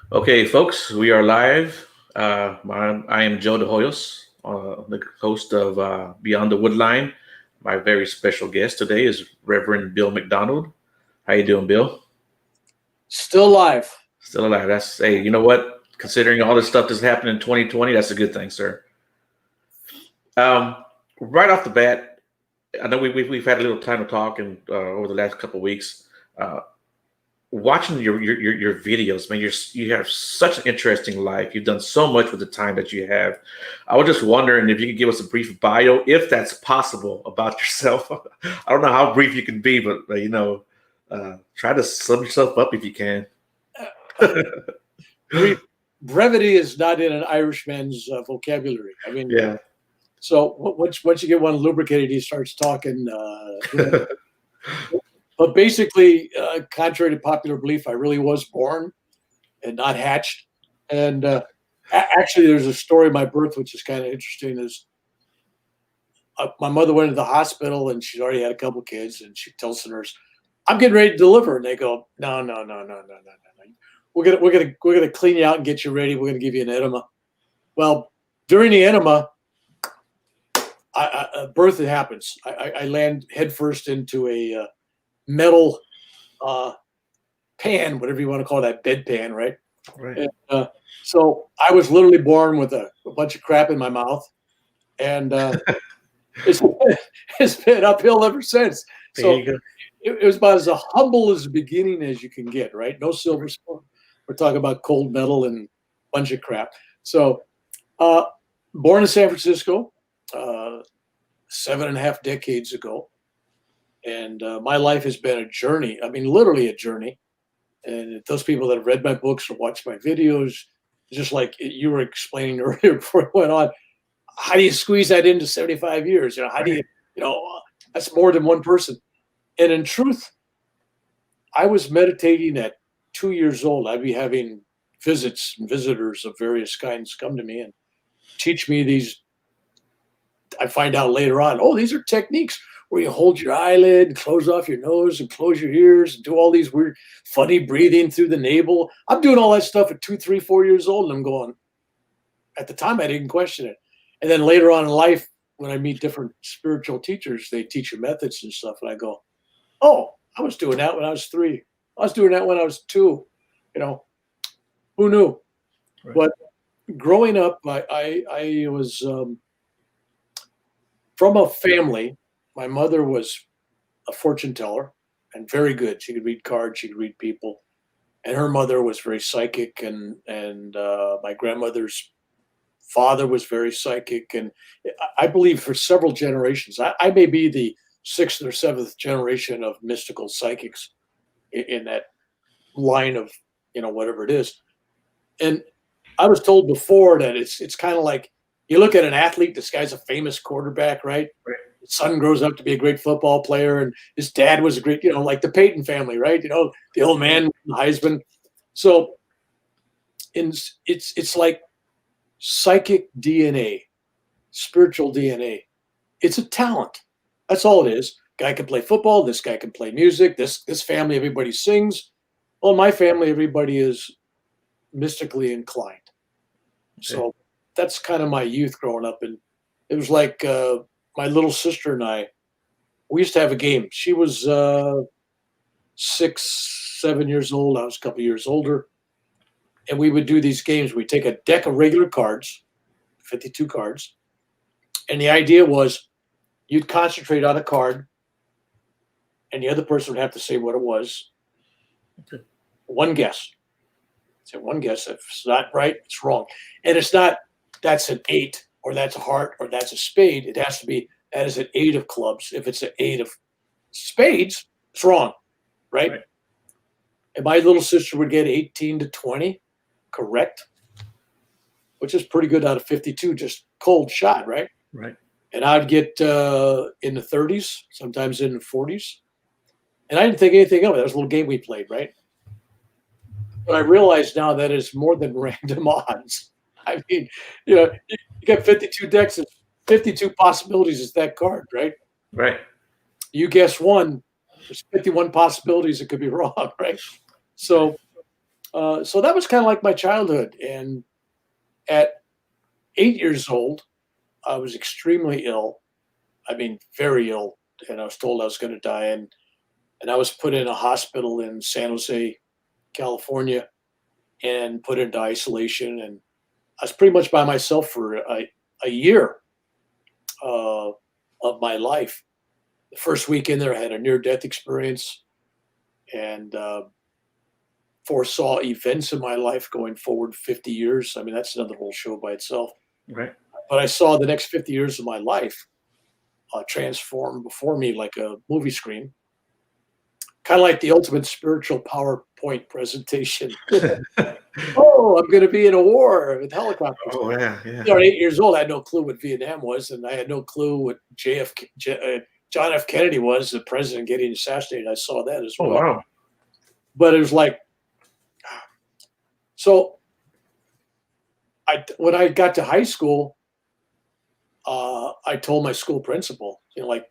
Okay, folks, we are live. I am Joe De Hoyos, the host of Beyond the Woodline. My very special guest today is Reverend Bill McDonald. How you doing, Bill? Still alive. Still alive. That's hey, you know what? Considering all the stuff that's happened in 2020, that's a good thing, sir. Um, right off the bat, I know we've had a little time to talk and over the last couple of weeks. Uh, Watching your videos, man, you have such an interesting life. You've done so much with the time that you have. I was just wondering if you could give us a brief bio, if that's possible, about yourself. I don't know how brief you can be, but try to sum yourself up if you can. Brevity is not in an Irishman's vocabulary. I mean, Yeah. so once you get one lubricated, he starts talking. But basically, contrary to popular belief, I really was born and not hatched. And actually, there's a story of my birth which is kind of interesting. Is my mother went to the hospital and she's already had a couple kids, and she tells the nurse, "I'm getting ready to deliver," and they go, "No, no, no, no, no, no, no, no. We're gonna clean you out and get you ready. We're gonna give you an enema." Well, during the enema, birth happens. I land headfirst into a metal pan, whatever you want to call that, bedpan, right? Right. And, so I was literally born with a bunch of crap in my mouth, and it's, it's been uphill ever since. There So you go. it was about as humble as the beginning as you can get, right? No silver spoon. We're talking about cold metal and a bunch of crap. So, uh, born in San Francisco, 7.5 decades ago, and my life has been a journey. I mean, literally a journey. And those people that have read my books or watched my videos, just like you were explaining earlier before it went on, how do you squeeze that into 75 years? How do that's more than one person. And in truth, I was meditating at 2 years old. I'd be having visits and visitors of various kinds come to me and teach me these. I find out later on, oh, these are techniques where you hold your eyelid and close off your nose and close your ears and do all these weird, funny breathing through the navel. I'm doing all that stuff at 2, 3, 4 years old, and I'm going, at the time, I didn't question it. And then later on in life, when I meet different spiritual teachers, they teach you methods and stuff. And I go, oh, I was doing that when I was 3. I was doing that when I was 2. You know, who knew? Right. But growing up, I was from a family. My mother was a fortune teller and very good. She could read cards, she could read people, and her mother was very psychic, and my grandmother's father was very psychic, and I believe for several generations. I may be the 6th or 7th generation of mystical psychics in that line of whatever it is. And I was told before that it's kind of like you look at an athlete. This guy's a famous quarterback, right? Right. His son grows up to be a great football player, and his dad was a great, like the Peyton family, right? The old man, Heisman. So, it's like psychic DNA, spiritual DNA. It's a talent. That's all it is. Guy can play football. This guy can play music. This family, everybody sings. Well, in my family, everybody is mystically inclined. So that's kind of my youth growing up, and it was like my little sister and I. We used to have a game. She was 6, 7 years old. I was a couple years older, and we would do these games. We'd take a deck of regular cards, 52 cards, and the idea was you'd concentrate on a card, and the other person would have to say what it was. Okay. One guess. Say one guess. If it's not right, it's wrong. And it's not that's an 8 or that's a heart or that's a spade. It has to be that is an 8 of clubs. If it's an 8 of spades, it's wrong, right? And my little sister would get 18 to 20 correct, which is pretty good out of 52, just cold shot, right? Right. And I'd get in the 30s, sometimes in the 40s. And I didn't think anything of it. That was a little game we played, right? But I realize now that it's more than random odds. I mean, you got 52 decks and 52 possibilities is that card, right? Right. You guess one, there's 51 possibilities it could be wrong, right? So So that was kind of like my childhood. And at 8 years old, I was extremely ill. I mean, very ill. And I was told I was going to die. And I was put in a hospital in San Jose, California, and put into isolation. And I was pretty much by myself for a year uh, of my life. The first week in there, I had a near death experience and foresaw events in my life going forward 50 years. I mean, that's another whole show by itself. Right. But I saw the next 50 years of my life transform before me like a movie screen, kind of like the ultimate spiritual PowerPoint presentation. Oh, I'm going to be in a war with helicopters. Oh yeah, yeah. You know, at 8 years old, I had no clue what Vietnam was, and I had no clue what John F. Kennedy was, the president getting assassinated. I saw that as Oh well. wow. But it was like, so when I got to high school, I told my school principal, you know, like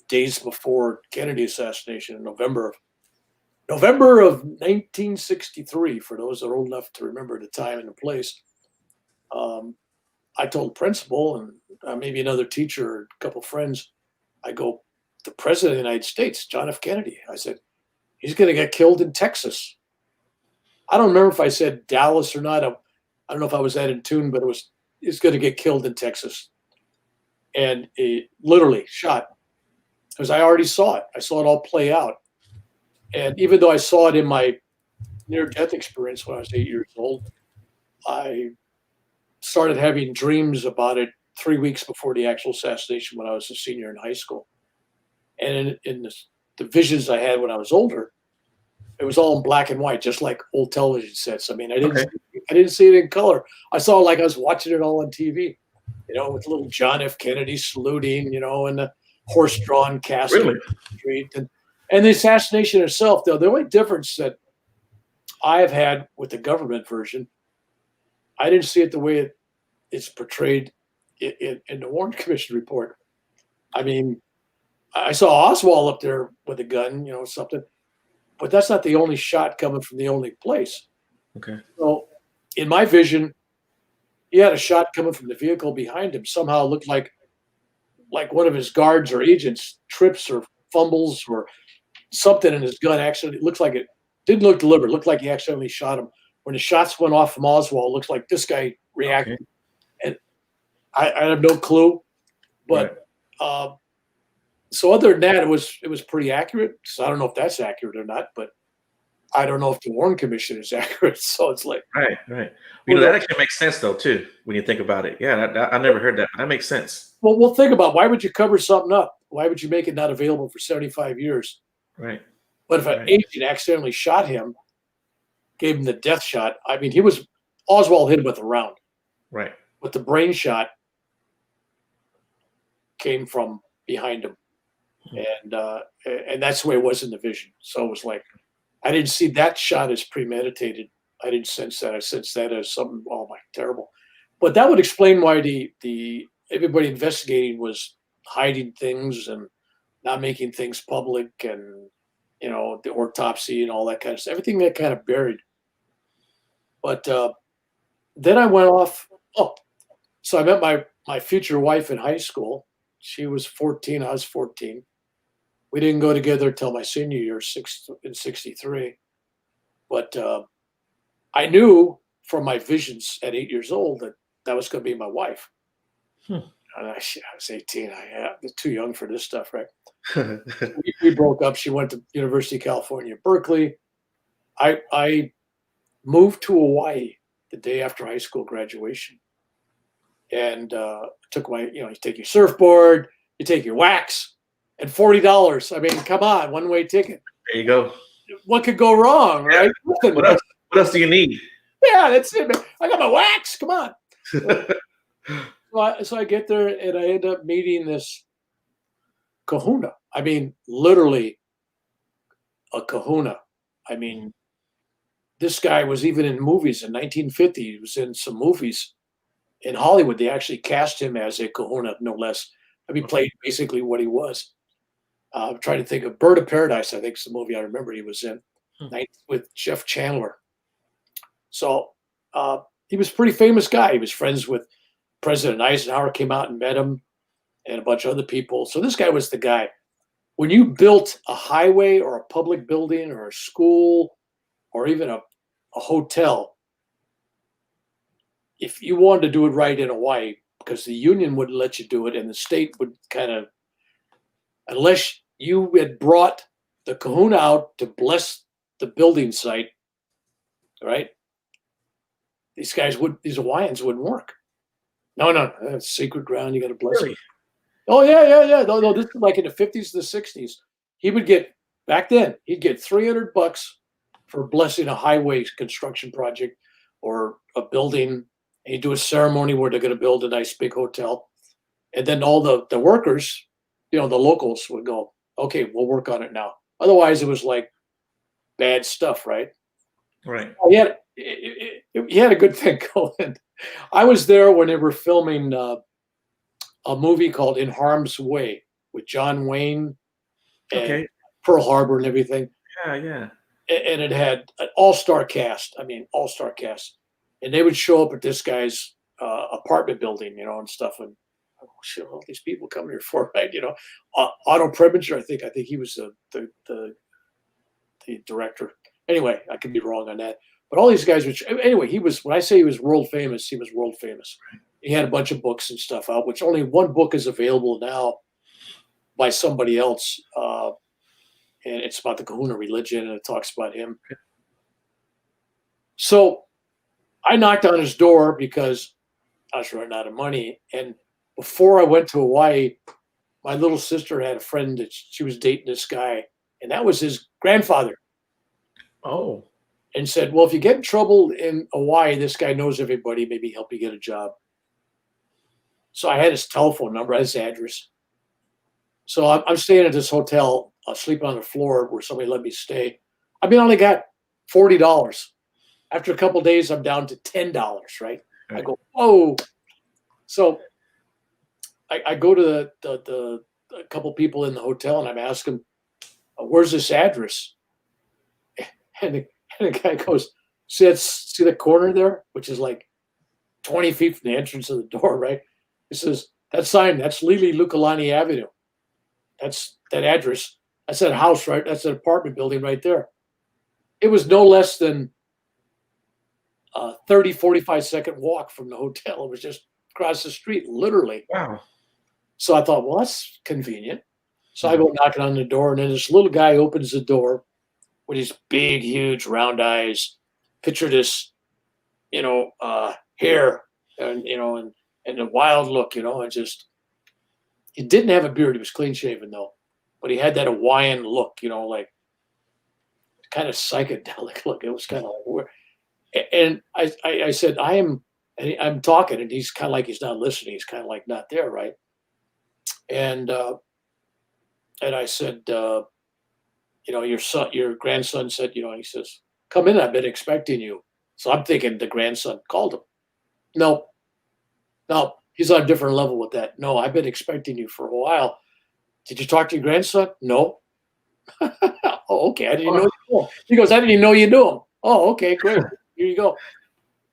days before Kennedy assassination in November of 1963. For those that are old enough to remember the time and the place, I told the principal and maybe another teacher or a couple friends, I go, the president of the United States, John F. Kennedy. I said, he's going to get killed in Texas. I don't remember if I said Dallas or not. I don't know if I was that in tune, but he's going to get killed in Texas. And it literally shot, because I already saw it. I saw it all play out. And even though I saw it in my near-death experience when I was 8 years old, I started having dreams about it 3 weeks before the actual assassination when I was a senior in high school. And in the visions I had when I was older, it was all in black and white, just like old television sets. I mean, I didn't see it in color. I saw it like I was watching it all on TV, you know, with little John F. Kennedy saluting, you know, and the horse-drawn casket Really? street, and the assassination itself. Though the only difference that I have had with the government version, I didn't see it the way it's portrayed in the Warren Commission report. I mean, I saw Oswald up there with a gun, you know, something, but that's not the only shot coming from the only place. Okay. So in my vision, he had a shot coming from the vehicle behind him. Somehow it looked like one of his guards or agents trips or fumbles or something in his gun. Actually, it looks like it didn't look deliberate. It looked like he accidentally shot him. When the shots went off from Oswald, it looks like this guy reacted. Okay. And I have no clue. But so other than that, it was pretty accurate. So I don't know if that's accurate or not, but I don't know if the Warren Commission is accurate. So it's like right. You know, that actually makes sense though too when you think about it. Yeah, I never heard that. That makes sense. Well, we'll think about why would you cover something up? Why would you make it not available for 75 years? Right. But if an agent accidentally shot him, gave him the death shot. I mean, Oswald hit him with a round. Right. But the brain shot came from behind him. And that's the way it was in the vision. So it was like, I didn't see that shot as premeditated. I didn't sense that. I sensed that as something, oh my, terrible. But that would explain why the everybody investigating was hiding things and not making things public, and you know, the autopsy and all that kind of stuff. Everything that kind of buried. But then I went off. So I met my future wife in high school. She was 14. I was 14. We didn't go together till my senior year, in 63. But I knew from my visions at 8 years old that was going to be my wife. And I was 18. I was too young for this stuff, right? we broke up. She went to University of California, Berkeley. I moved to Hawaii the day after high school graduation. And took you take your surfboard, you take your wax, and $40. I mean, come on, one-way ticket. There you go. What could go wrong, right? Yeah. What else do you need? Yeah, that's it, man. I got my wax. Come on. So I get there and I end up meeting this kahuna. I mean, literally a kahuna. I mean, this guy was even in movies in 1950. He was in some movies in Hollywood. They actually cast him as a kahuna, no less. I mean, played basically what he was. I'm trying to think of Bird of Paradise, I think is the movie I remember he was in, with Jeff Chandler. So he was a pretty famous guy. He was friends with President Eisenhower, came out and met him, and a bunch of other people. So this guy was the guy. When you built a highway or a public building or a school or even a hotel, if you wanted to do it right in Hawaii, because the union wouldn't let you do it and the state would kind of, unless you had brought the kahuna out to bless the building site, right? These Hawaiians wouldn't work. No, that's sacred ground. You got to bless it. Oh, yeah. No, this is like in the 50s to the 60s. He would get, back then, he'd get $300 for blessing a highway construction project or a building. And he'd do a ceremony where they're going to build a nice big hotel. And then all the workers, the locals would go, okay, we'll work on it now. Otherwise, it was like bad stuff, right? Right. He had a good thing going. I was there when they were filming a movie called In Harm's Way with John Wayne and Pearl Harbor and everything. Yeah. And it had an all-star cast. I mean, all-star cast. And they would show up at this guy's apartment building, and stuff. And oh, shit, all these people come here for, right? Otto Preminger, I think he was the director. Anyway, I could be wrong on that. But all these guys, anyway, when I say he was world famous, he was world famous. Right. He had a bunch of books and stuff out, which only one book is available now by somebody else. And it's about the kahuna religion, and it talks about him. So I knocked on his door because I was running out of money. And before I went to Hawaii, my little sister had a friend that she was dating this guy, and that was his grandfather. Oh. And said, well, if you get in trouble in Hawaii, this guy knows everybody, maybe help you get a job. So I had his telephone number, his address. So I'm staying at this hotel, sleeping on the floor where somebody let me stay. I only got $40. After a couple of days, I'm down to $10, right? I go, whoa. So I go to the a couple people in the hotel, and I'm asking, where's this address? And the guy goes, see that corner there, which is like 20 feet from the entrance of the door, right? He says, that sign, that's Lili Lukalani Avenue. That's that address. That's that house, right? That's an apartment building right there. It was no less than a 30, 45-second walk from the hotel. It was just across the street, literally. Wow. So I thought, well, that's convenient. So I go knocking on the door, and then this little guy opens the door with his big, huge, round eyes. Picture this, hair, and a wild look, and just, he didn't have a beard. He was clean shaven though, but he had that Hawaiian look, like kind of psychedelic look. It was kind of like weird. And I said, I'm talking, and he's kind of like he's not listening. He's kind of like not there, right? And I said, your grandson said, he says, come in, I've been expecting you. So I'm thinking the grandson called him. No, he's on a different level with that. No, I've been expecting you for a while. Did you talk to your grandson? No. Oh, okay. I didn't know you knew him. He goes, I didn't even know you knew him. Oh, okay, great. Here you go.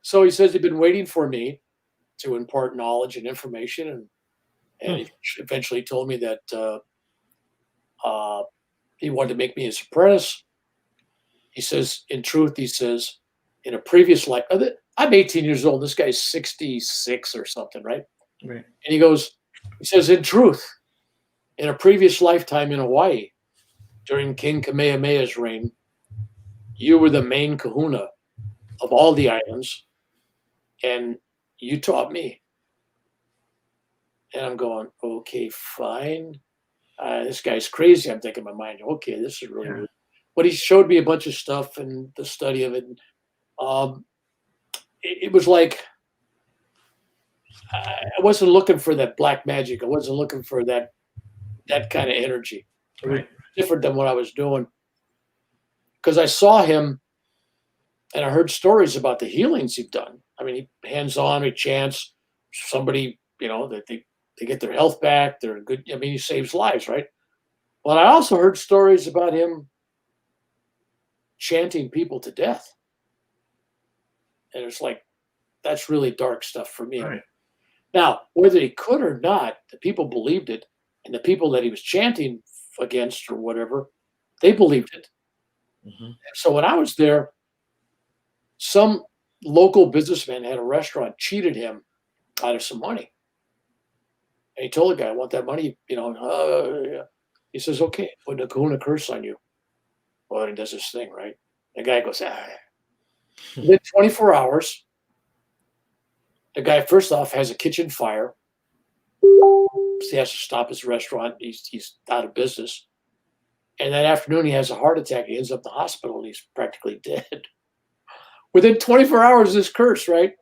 So he says he'd been waiting for me to impart knowledge and information. And he eventually told me that he wanted to make me his apprentice. He says, in truth, in a previous life, I'm 18 years old. This guy's 66 or something, right? Right. And he says, in truth, in a previous lifetime in Hawaii, during King Kamehameha's reign, you were the main kahuna of all the islands, and you taught me. And I'm going, okay, fine. This guy's crazy. I'm thinking in my mind, okay, this is really weird. But he showed me a bunch of stuff and the study of it. It was like, I wasn't looking for that black magic. I wasn't looking for that kind of energy. It was different than what I was doing. Because I saw him and I heard stories about the healings he'd done. He hands-on, he chants, somebody, that they get their health back. They're good. He saves lives, right? But I also heard stories about him chanting people to death. And it's like, that's really dark stuff for me. Right. Now, whether he could or not, the people believed it, and the people that he was chanting against or whatever, they believed it. Hmm. So when I was there, some local businessman had a restaurant, cheated him out of some money. And he told the guy, I want that money, yeah. He says, okay, put the kahuna curse on you. Well, he does this thing, right? The guy goes, ah. Within 24 hours, the guy, first off, has a kitchen fire. He has to stop his restaurant. He's out of business. And that afternoon, he has a heart attack. He ends up in the hospital, and he's practically dead. Within 24 hours, this curse, right?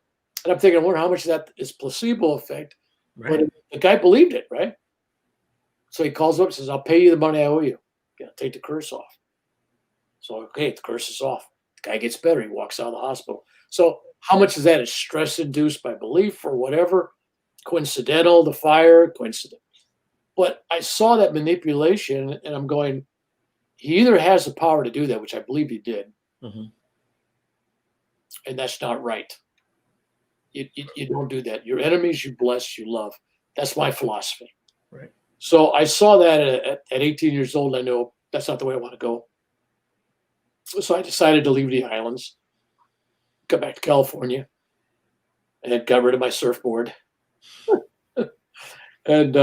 And I'm thinking, I wonder how much of that is placebo effect. Right. But the guy believed it, right? So he calls up and says, I'll pay you the money I owe you. Take the curse off. So, okay, the curse is off. The guy gets better. He walks out of the hospital. So how much of that is stress induced by belief or whatever? Coincidental, the fire, coincidental. But I saw that manipulation, and I'm going, he either has the power to do that, which I believe he did, Hmm. and that's not right. You don't do that. Your enemies, you bless, you love. That's my philosophy. Right. So I saw that at 18 years old. I know that's not the way I want to go. So I decided to leave the islands, come back to California, and got rid of my surfboard, and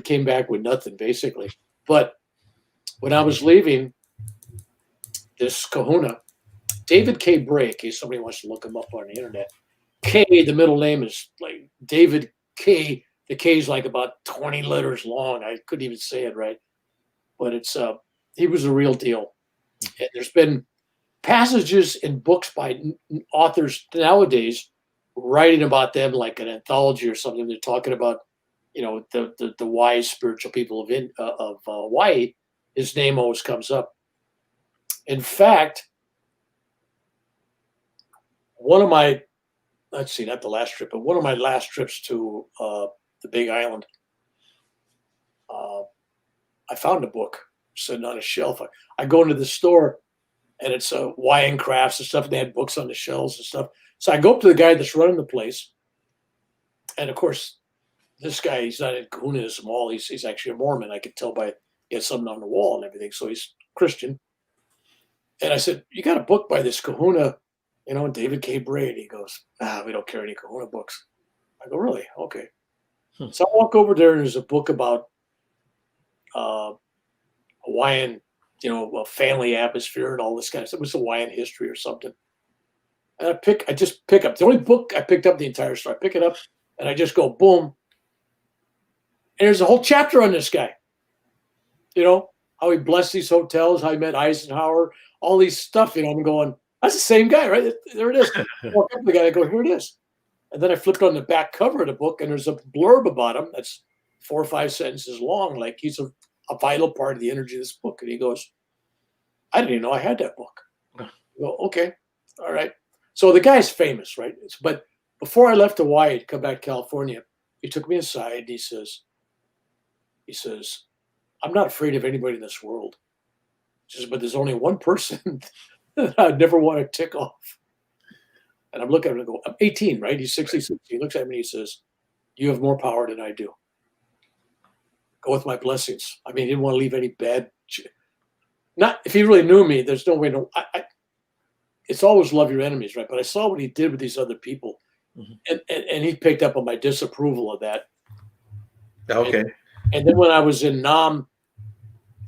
came back with nothing basically. But when I was leaving, this kahuna, David K. Bray, in case somebody wants to look him up on the internet. K, the middle name is like David K. The K is like about 20 letters long. I couldn't even say it right, but it's he was a real deal. And there's been passages in books by authors nowadays writing about them like an anthology or something. They're talking about, the wise spiritual people of Hawaii. His name always comes up. In fact, one of my, let's see, not the last trip, but one of my last trips to the Big Island, I found a book sitting on a shelf. I go into the store, and it's Hawaiian crafts and stuff. And they had books on the shelves and stuff. So I go up to the guy that's running the place, and of course, this guy, he's not in Kahunaism all. He's actually a Mormon. I could tell by he had something on the wall and everything. So he's Christian. And I said, "You got a book by this Kahuna, David K. Bray?" And he goes, "We don't carry any Kahuna books." I go, "Really? Okay." So I walk over there, and there's a book about Hawaiian, family atmosphere and all this kind of stuff. It was Hawaiian history or something. And I just pick up the only book I picked up the entire story. I pick it up and I just go boom. And there's a whole chapter on this guy. How he blessed these hotels, how he met Eisenhower, all these stuff. I'm going, that's the same guy, right? There it is. I walk up to the guy, I go, here it is. And then I flipped on the back cover of the book, and there's a blurb about him that's 4 or 5 sentences long, like he's a vital part of the energy of this book. And he goes, I didn't even know I had that book. I go, okay, all right. So the guy's famous, right? But before I left Hawaii to come back to California, he took me aside. He says, I'm not afraid of anybody in this world. He says, but there's only one person that I'd never want to tick off. And I'm looking at him and go, I'm 18, right? He's 66. He looks at me and he says, you have more power than I do. Go with my blessings. I mean, he didn't want to leave any bad. Not if he really knew me, there's no way to. It's always love your enemies, right? But I saw what he did with these other people, and he picked up on my disapproval of that. Okay. And then when I was in Nam,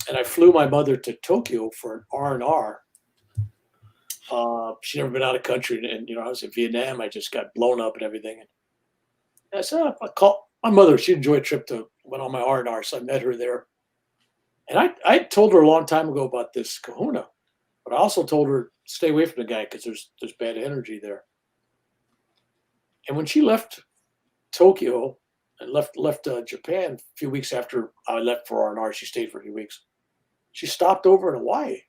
and I flew my mother to Tokyo for an R&R. She'd never been out of country, and I was in Vietnam. I just got blown up and everything. And I said, I called my mother. She enjoyed a trip went on my R&R, so I met her there. And I told her a long time ago about this kahuna, but I also told her stay away from the guy because there's bad energy there. And when she left Tokyo and left Japan a few weeks after I left for R&R, she stayed for a few weeks. She stopped over in Hawaii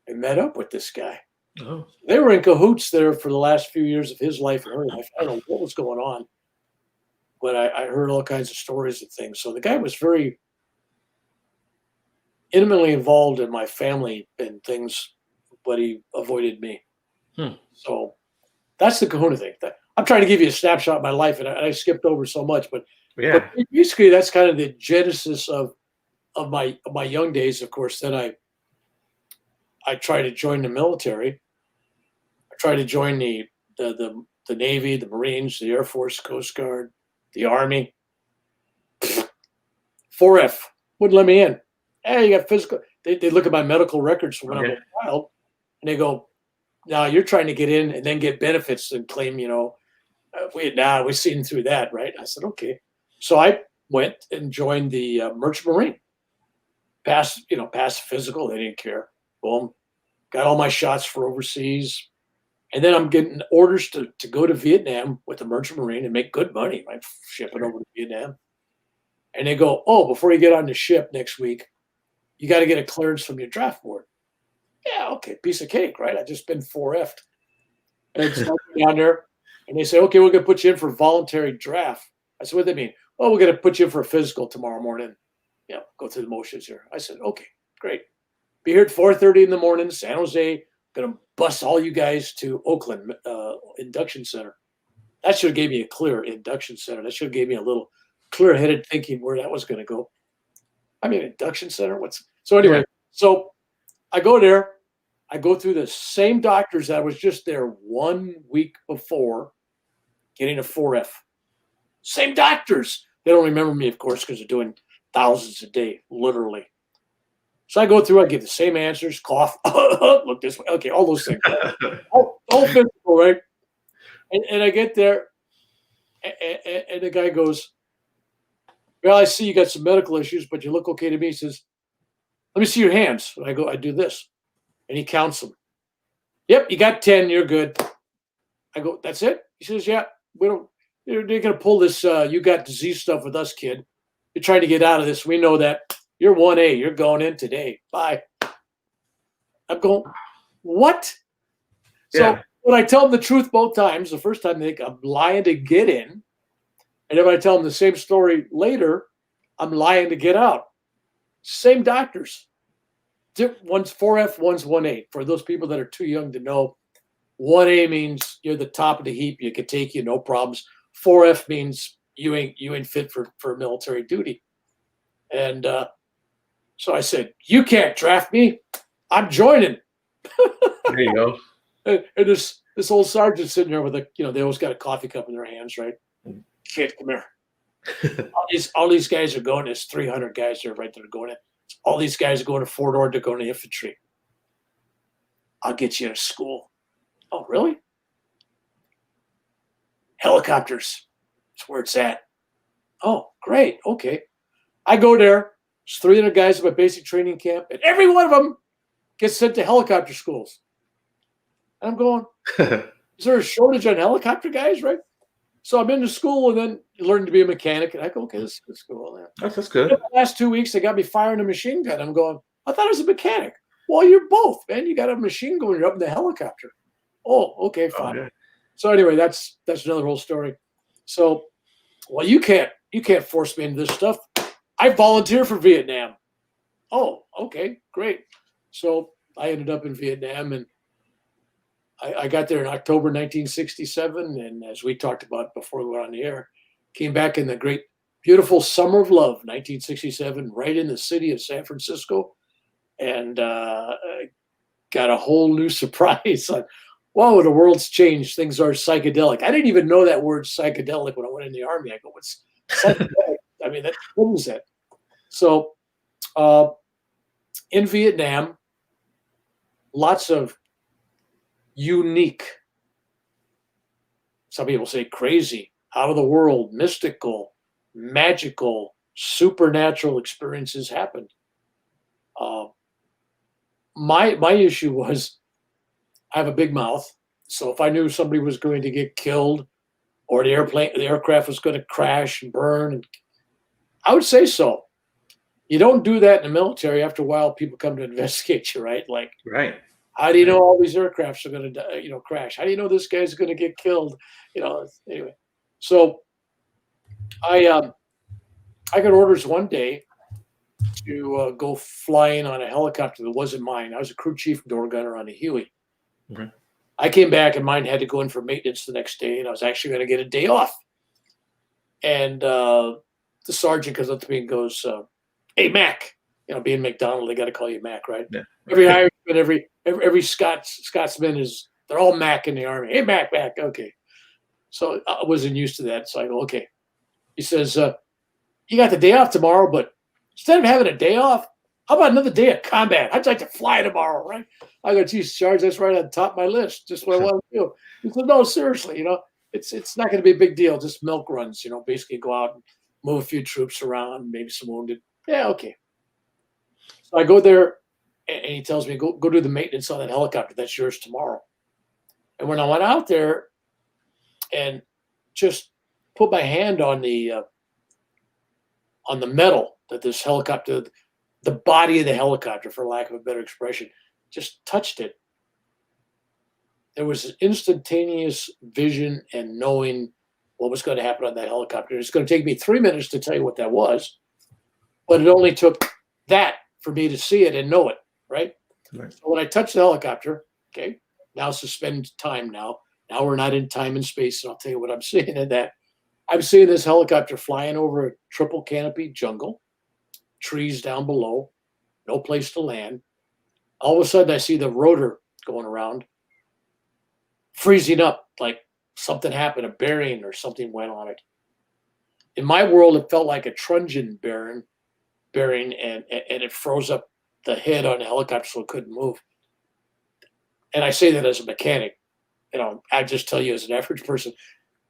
and met up with this guy. Oh. They were in cahoots there for the last few years of his life and her life. I don't know what was going on, but I heard all kinds of stories and things. So the guy was very intimately involved in my family and things, but he avoided me. So that's the Kahuna thing. I'm trying to give you a snapshot of my life, and I skipped over so much, but basically that's kind of the genesis of my young days. Of course, then I tried to join the military. I tried to join the Navy, the Marines, the Air Force, Coast Guard, the Army. 4F wouldn't let me in. Hey, you got physical. They look at my medical records from when I was a child, and they go, "Now you're trying to get in and then get benefits and claim, we've seen through that, right?" I said, "Okay." So I went and joined the Merchant Marine. Passed physical. They didn't care. Boom, got all my shots for overseas, and then I'm getting orders to go to Vietnam with the Merchant Marine and make good money. I'm shipping over to Vietnam. And they go, "Oh, before you get on the ship next week, you got to get a clearance from your draft board." Yeah, okay, piece of cake, right? I just been 4F'd. And so I'm down there, and they say, "Okay, we're going to put you in for voluntary draft." I said, "What do they mean?" "Oh, we're going to put you in for a physical tomorrow morning. Go through the motions here." I said, "Okay, great. Be here at 4:30 in the morning, San Jose. Going to bus all you guys to Oakland induction center." That should have gave me a clear induction center. That should have gave me a little clear-headed thinking where that was going to go. I mean, induction center. So anyway? So I go there. I go through the same doctors that I was just there 1 week before, getting a 4F. Same doctors. They don't remember me, of course, because they're doing thousands a day, literally. So I go through. I give the same answers. Cough. Look this way. Okay, all those things. all physical, right? And I get there, and the guy goes, "Well, I see you got some medical issues, but you look okay to me." He says, "Let me see your hands." And I do this. And he counts them. "Yep, you got 10. You're good." I go, "That's it?" He says, "Yeah, they're going to pull this, you got disease stuff with us, kid. You're trying to get out of this. We know that. You're 1A. You're going in today. Bye." I'm going, "What?" So when I tell them the truth both times, the first time they think I'm lying to get in. And then when I tell them the same story later, I'm lying to get out. Same doctors. One's 4F, one's 1A. For those people that are too young to know, 1A means you're the top of the heap. You can take you, no problems. 4F means you ain't fit for military duty. And so I said, "You can't draft me. I'm joining." There you go. And this old sergeant sitting there with they always got a coffee cup in their hands, right? "Kid, come here. all these guys are going. There's 300 guys there, right? That are going in. All these guys are going to Fort Ord. They're going to infantry. I'll get you to school." "Oh, really?" "Helicopters. That's where it's at." "Oh, great. Okay." I go there. There's 300 guys at my basic training camp, and every one of them gets sent to helicopter schools. And I'm going, is there a shortage on helicopter guys, right? So I'm in the school, and then you learn to be a mechanic. And I go, "Okay, this is good school." Yeah. That's good. The last 2 weeks, they got me firing a machine gun. I'm going, "I thought I was a mechanic." "Well, you're both, man. You got a machine gun. You're up in the helicopter." "Oh, okay, fine." Okay. So anyway, that's another whole story. So, well, you can't force me into this stuff. I volunteer for Vietnam. "Oh, okay, great." So I ended up in Vietnam, and I got there in October 1967, and as we talked about before we went on the air, came back in the great, beautiful summer of love, 1967, right in the city of San Francisco, and got a whole new surprise on, whoa, the world's changed. Things are psychedelic. I didn't even know that word psychedelic when I went in the Army. I go, "What's psychedelic?" I mean, what is that? So in Vietnam, lots of unique, some people say crazy, out of the world, mystical, magical, supernatural experiences happened. My issue was I have a big mouth, so if I knew somebody was going to get killed or the aircraft was going to crash and burn, I would say so. You don't do that in the military. After a while, people come to investigate you, right? Like, Right. how do you know all these aircrafts are going to, crash? How do you know this guy's going to get killed? Anyway. So I got orders one day to go flying on a helicopter that wasn't mine. I was a crew chief door gunner on a Huey. Okay. I came back and mine had to go in for maintenance the next day, and I was actually going to get a day off. And the sergeant comes up to me and goes, "Hey, Mac." You know, being McDonald, they got to call you Mac, right? Yeah. Every Irishman, every Scotsman they're all Mac in the army. Hey, Mac, Mac. Okay. So I wasn't used to that. So I go, okay. He says, "You got the day off tomorrow, but instead of having a day off, how about another day of combat? I'd like to fly tomorrow, right?" I go, "Geez, Sarge, that's right on the top of my list. Just what I want to do." He said, "No, seriously, it's not going to be a big deal. Just milk runs, basically go out and move a few troops around, maybe some wounded." Yeah, okay. So I go there, and he tells me, go do the maintenance on that helicopter. That's yours tomorrow. And when I went out there and just put my hand on the metal that this helicopter, the body of the helicopter, for lack of a better expression, just touched it, there was an instantaneous vision and knowing what was going to happen on that helicopter. It's going to take me 3 minutes to tell you what that was, but it only took that for me to see it and know it, right? Right. So when I touched the helicopter, okay, now suspend time now. Now we're not in time and space, and I'll tell you what I'm seeing in that. I'm seeing this helicopter flying over a triple canopy jungle, trees down below, no place to land. All of a sudden, I see the rotor going around, freezing up like something happened, a bearing or something went on it. In my world, it felt like a truncheon bearing, and it froze up the head on the helicopter so it couldn't move. And I say that as a mechanic. I just tell you as an average person,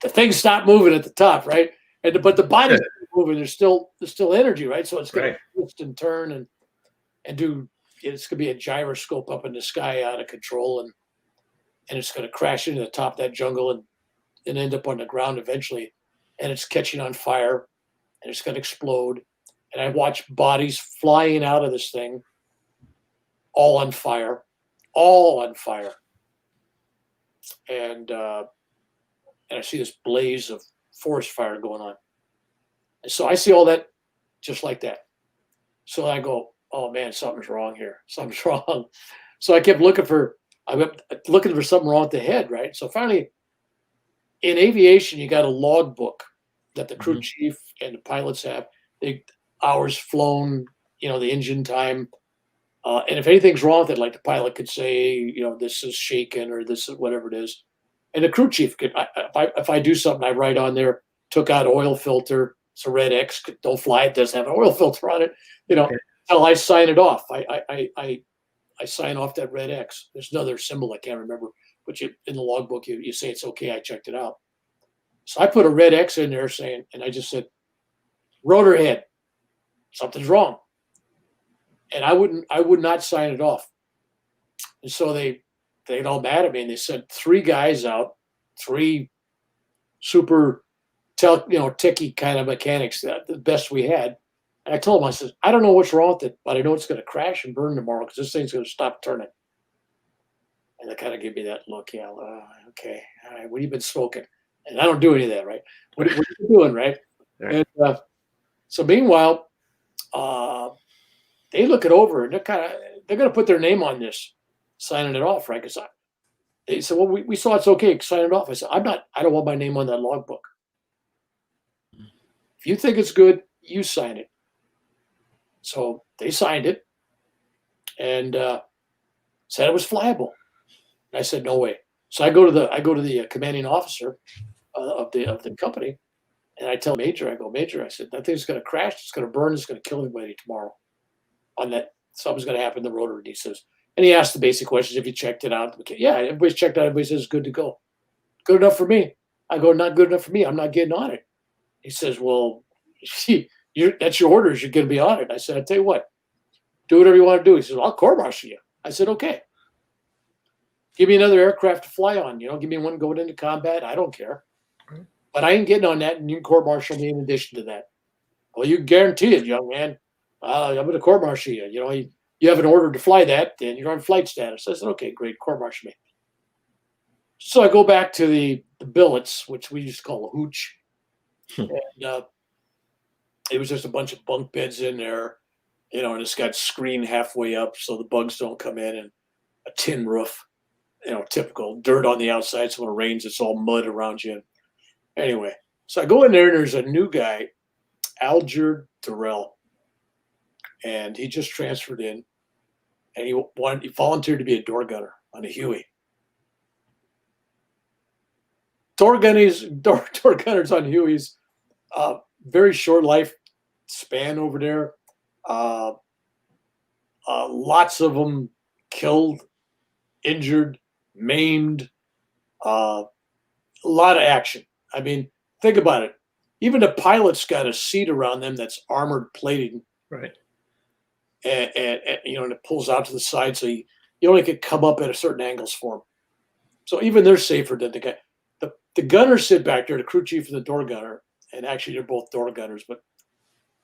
the thing stopped moving at the top, right? But the body's moving. There's still energy, right? So it's going to twist and turn and do. It's going to be a gyroscope up in the sky out of control, and it's going to crash into the top of that jungle and end up on the ground eventually, and it's catching on fire, and it's going to explode. And I watch bodies flying out of this thing, all on fire, and I see this blaze of forest fire going on. And so I see all that just like that. So I go, "Oh man, something's wrong here. Something's wrong." So I kept looking for something wrong with the head, right? So finally, in aviation, you got a log book that the crew chief and the pilots have. Hours flown, the engine time. And if anything's wrong with it, like the pilot could say, this is shaken or this is whatever it is. And the crew chief could, if I do something, I write on there, took out oil filter. It's a red X. Don't fly. It doesn't have an oil filter on it. Until I sign it off. I sign off that red X. There's another symbol I can't remember, but in the logbook you say it's okay. I checked it out. So I put a red X in there saying, and I just said, "Rotor head, something's wrong." And I would not sign it off. And so they got all mad at me, and they sent 3 guys out, 3 super techie kind of mechanics, the best we had. And I told them, I said, "I don't know what's wrong with it, but I know it's going to crash and burn tomorrow because this thing's going to stop turning." And they kind of give me that look. Yeah, okay, all right. What have you been smoking? And I don't do any of that, right? What are you doing, right? Right. And so meanwhile, they look it over and they're going to put their name on this, signing it off, right? Because they said, "Well, we saw it's okay, sign it off." I said, I don't want my name on that logbook. If you think it's good, you sign it. So they signed it and said it was flyable. And I said, "No way." So I go to the commanding officer of the company, and I tell Major, I go, "Major," I said, "that thing's going to crash. It's going to burn. It's going to kill everybody tomorrow. On that, something's going to happen to the rotor." And he says, and he asked the basic questions. Have you checked it out? Okay, yeah, everybody's checked out. Everybody says it's good to go. Good enough for me. I go, "Not good enough for me. I'm not getting on it." He says, "Well, that's your orders. You're going to be on it." I said, "I tell you what, do whatever you want to do." He says, "I'll court martial you." I said, "Okay. Give me another aircraft to fly on. Give me one going into combat. I don't care. But I ain't getting on that, and you can court martial me in addition to that." "Well, you guarantee it, young man. I'm going to court martial you. You have an order to fly that, and you're on flight status." I said, "Okay, great, court martial me." So I go back to the billets, which we used to call a hooch. And it was just a bunch of bunk beds in there, and it's got screen halfway up so the bugs don't come in, and a tin roof. typical dirt on the outside. So when it rains, it's all mud around you. Anyway, so I go in there and there's a new guy, Alger Durrell, and he just transferred in, and he volunteered to be a door gunner on a Huey. Door gunners on Hueys, very short life span over there. Lots of them killed, injured, maimed. A lot of action. I mean, think about it. Even the pilot's got a seat around them that's armored plating, Right. and it pulls out to the side, so you only can come up at a certain angles for them. So even they're safer than the guy. The gunners sit back there, the crew chief and the door gunner, and actually they're both door gunners, but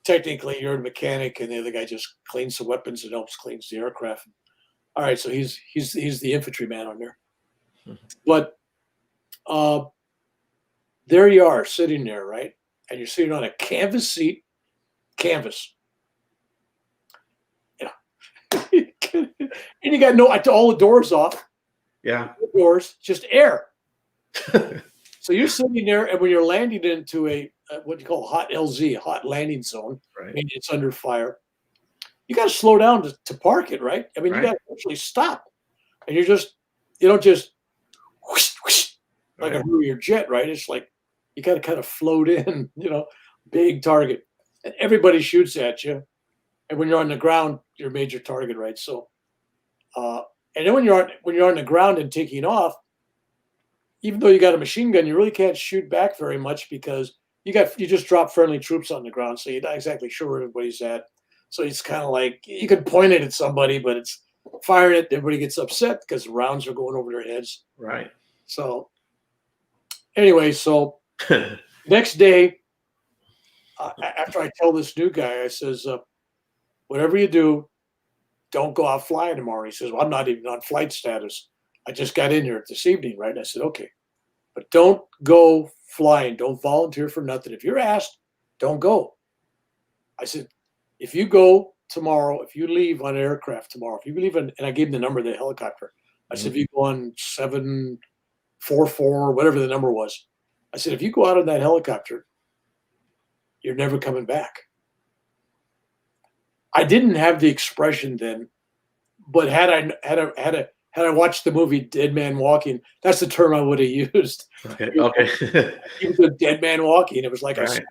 technically you're a mechanic, and the other guy just cleans the weapons and helps cleans the aircraft. All right, so he's the infantryman on there. But there you are sitting there, right? And you're sitting on a canvas seat, canvas. And you got all the doors off. Yeah. No doors, just air. So you're sitting there, and when you're landing into a what you call a hot LZ, a hot landing zone, Right. I mean, it's under fire. You got to slow down to park it, right? I mean, Right. you got to actually stop, and you don't just whoosh, whoosh, like Right. a Harrier jet, right? It's like you got to kind of float in, big target, and everybody shoots at you. And when you're on the ground, you're a major target, right? So, and then when you're on the ground and taking off, even though you got a machine gun, you really can't shoot back very much because you just drop friendly troops on the ground, so you're not exactly sure where everybody's at. So it's kind of like you can point it at somebody, but it's firing it. Everybody gets upset because rounds are going over their heads. Right. So anyway, next day, after I tell this new guy, I says, whatever you do, don't go out flying tomorrow. He says, well, I'm not even on flight status. I just got in here this evening, right? And I said, okay, but don't go flying. Don't volunteer for nothing. If you're asked, don't go. I said, if you go tomorrow, if you leave on an aircraft tomorrow, if you leave and I gave him the number of the helicopter. I said, if you go on 744, whatever the number was, I said, if you go out on that helicopter, you're never coming back. I didn't have the expression then, but had I watched the movie Dead Man Walking, that's the term I would have used. Okay. He was a dead man walking. It was like Right.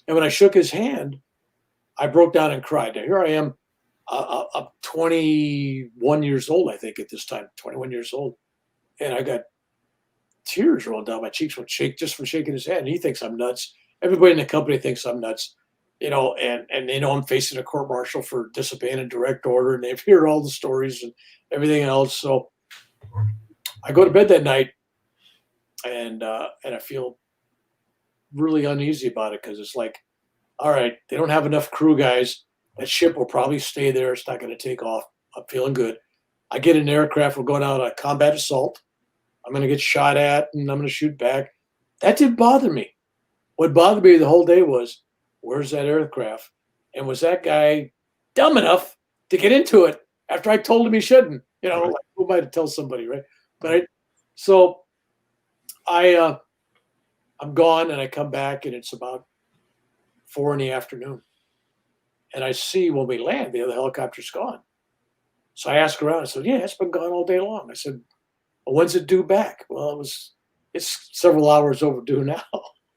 and when I shook his hand, I broke down and cried. Now here I am, I'm 21 years old, I think at this time, 21 years old, and I got tears rolling down my cheeks would shake just from shaking his hand. And he thinks I'm nuts. Everybody in the company thinks I'm nuts, and they know I'm facing a court martial for disobeying a direct order, and they've heard all the stories and everything else. So I go to bed that night, and I feel really uneasy about it because it's like, all right, they don't have enough crew guys. That ship will probably stay there. It's not going to take off. I'm feeling good. I get in an aircraft. We're going out on a combat assault. I'm going to get shot at, and I'm going to shoot back. That didn't bother me. What bothered me the whole day was, where's that aircraft? And was that guy dumb enough to get into it after I told him he shouldn't? Right. Like, who am I to tell somebody, right? But I'm gone, and I come back, and it's about 4 PM, and I see when we land, the other helicopter's gone. So I ask around. I said, "Yeah, it's been gone all day long." I said, "Well, when's it due back?" Well, it's several hours overdue now.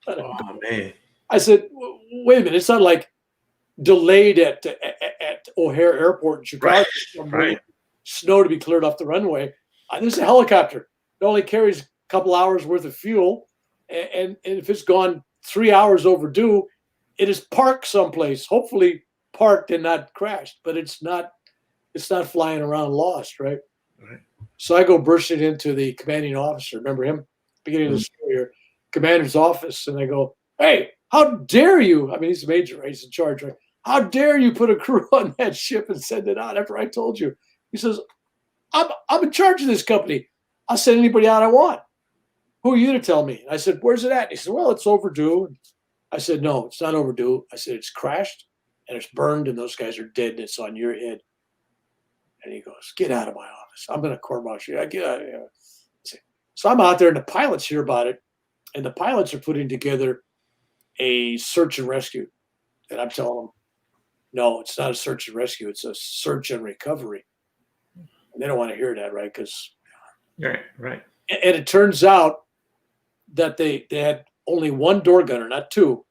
Oh man. I said, "Wait a minute, it's not like delayed at O'Hare Airport in Chicago. Right. Snow to be cleared off the runway. This is a helicopter. It only carries a couple hours worth of fuel, and if it's gone 3 hours overdue, it is parked someplace, hopefully parked and not crashed, but it's not flying around lost, right?" Right. So I go bursting into the commanding officer. Remember him? Beginning of the story here, commander's office, and I go, "Hey, how dare you?" I mean, he's the major, right? He's in charge, right? "How dare you put a crew on that ship and send it out after I told you?" He says, I'm in charge of this company. I'll send anybody out I want. Who are you to tell me? And I said, "Where's it at?" He said, "Well, it's overdue." I said, "No, it's not overdue." I said, "It's crashed and it's burned and those guys are dead and it's on your head." And he goes, "Get out of my office." So I'm going to court martial you. So I'm out there, and the pilots hear about it, and the pilots are putting together a search and rescue. And I'm telling them, no, it's not a search and rescue. It's a search and recovery. And they don't want to hear that, right? Because right. And it turns out that they had only one door gunner, not two.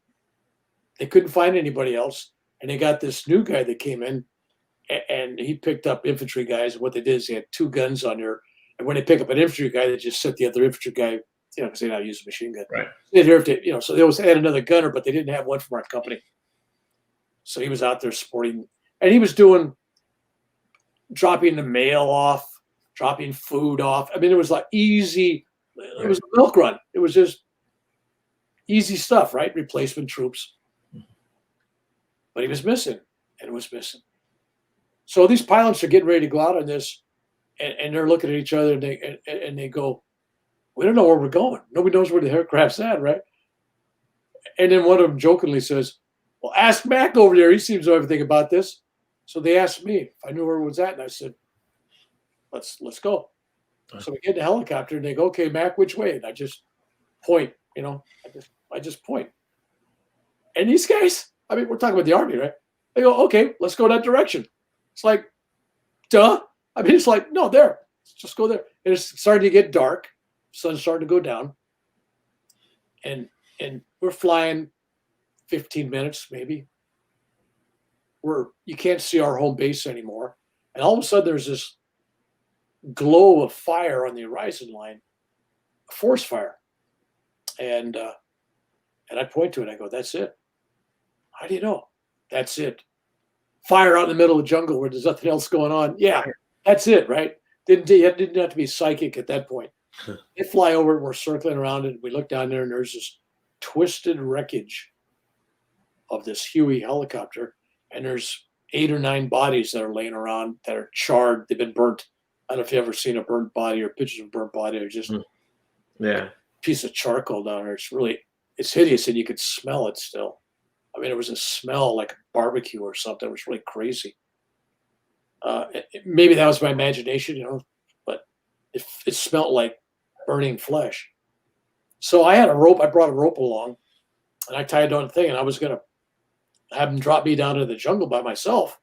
They couldn't find anybody else. And they got this new guy that came in, and he picked up infantry guys. What they did is they had two guns on there. And when they pick up an infantry guy, they just set the other infantry guy, because they know how to use a machine gun. Right. They didn't have to, so they always had another gunner, but they didn't have one from our company. So he was out there supporting, and he was dropping the mail off, dropping food off. I mean, it was like easy. It was a milk run. It was just easy stuff, right? Replacement troops. But he was missing, and it was missing. So these pilots are getting ready to go out on this, and they're looking at each other, and they go, we don't know where we're going. Nobody knows where the aircraft's at, right? And then one of them jokingly says, well, ask Mac over there. He seems to know everything about this. So they asked me if I knew where it was at, and I said, let's go. So we get in the helicopter, and they go, okay, Mac, which way? And I just point, I just point. And these guys, I mean, we're talking about the Army, right? They go, okay, let's go that direction. It's like, duh. I mean, it's like, no, there. Let's just go there. And it's starting to get dark. Sun's starting to go down. And we're flying 15 minutes, maybe. You can't see our home base anymore. And all of a sudden, there's this glow of fire on the horizon line, a forest fire. And I point to it. I go, that's it. How do you know? That's it. Fire out in the middle of the jungle where there's nothing else going on. Yeah, that's it, right? Didn't have to be psychic at that point. They fly over and we're circling around it. We look down there and there's this twisted wreckage of this Huey helicopter. And there's 8 or 9 bodies that are laying around that are charred. They've been burnt. I don't know if you've ever seen a burnt body or pictures of a burnt body, or just a piece of charcoal down there. It's hideous, and you could smell it still. I mean, it was a smell like barbecue or something. It was really crazy. Maybe that was my imagination, but it smelled like burning flesh. So I had a rope. I brought a rope along, and I tied it on the thing, and I was going to have them drop me down into the jungle by myself.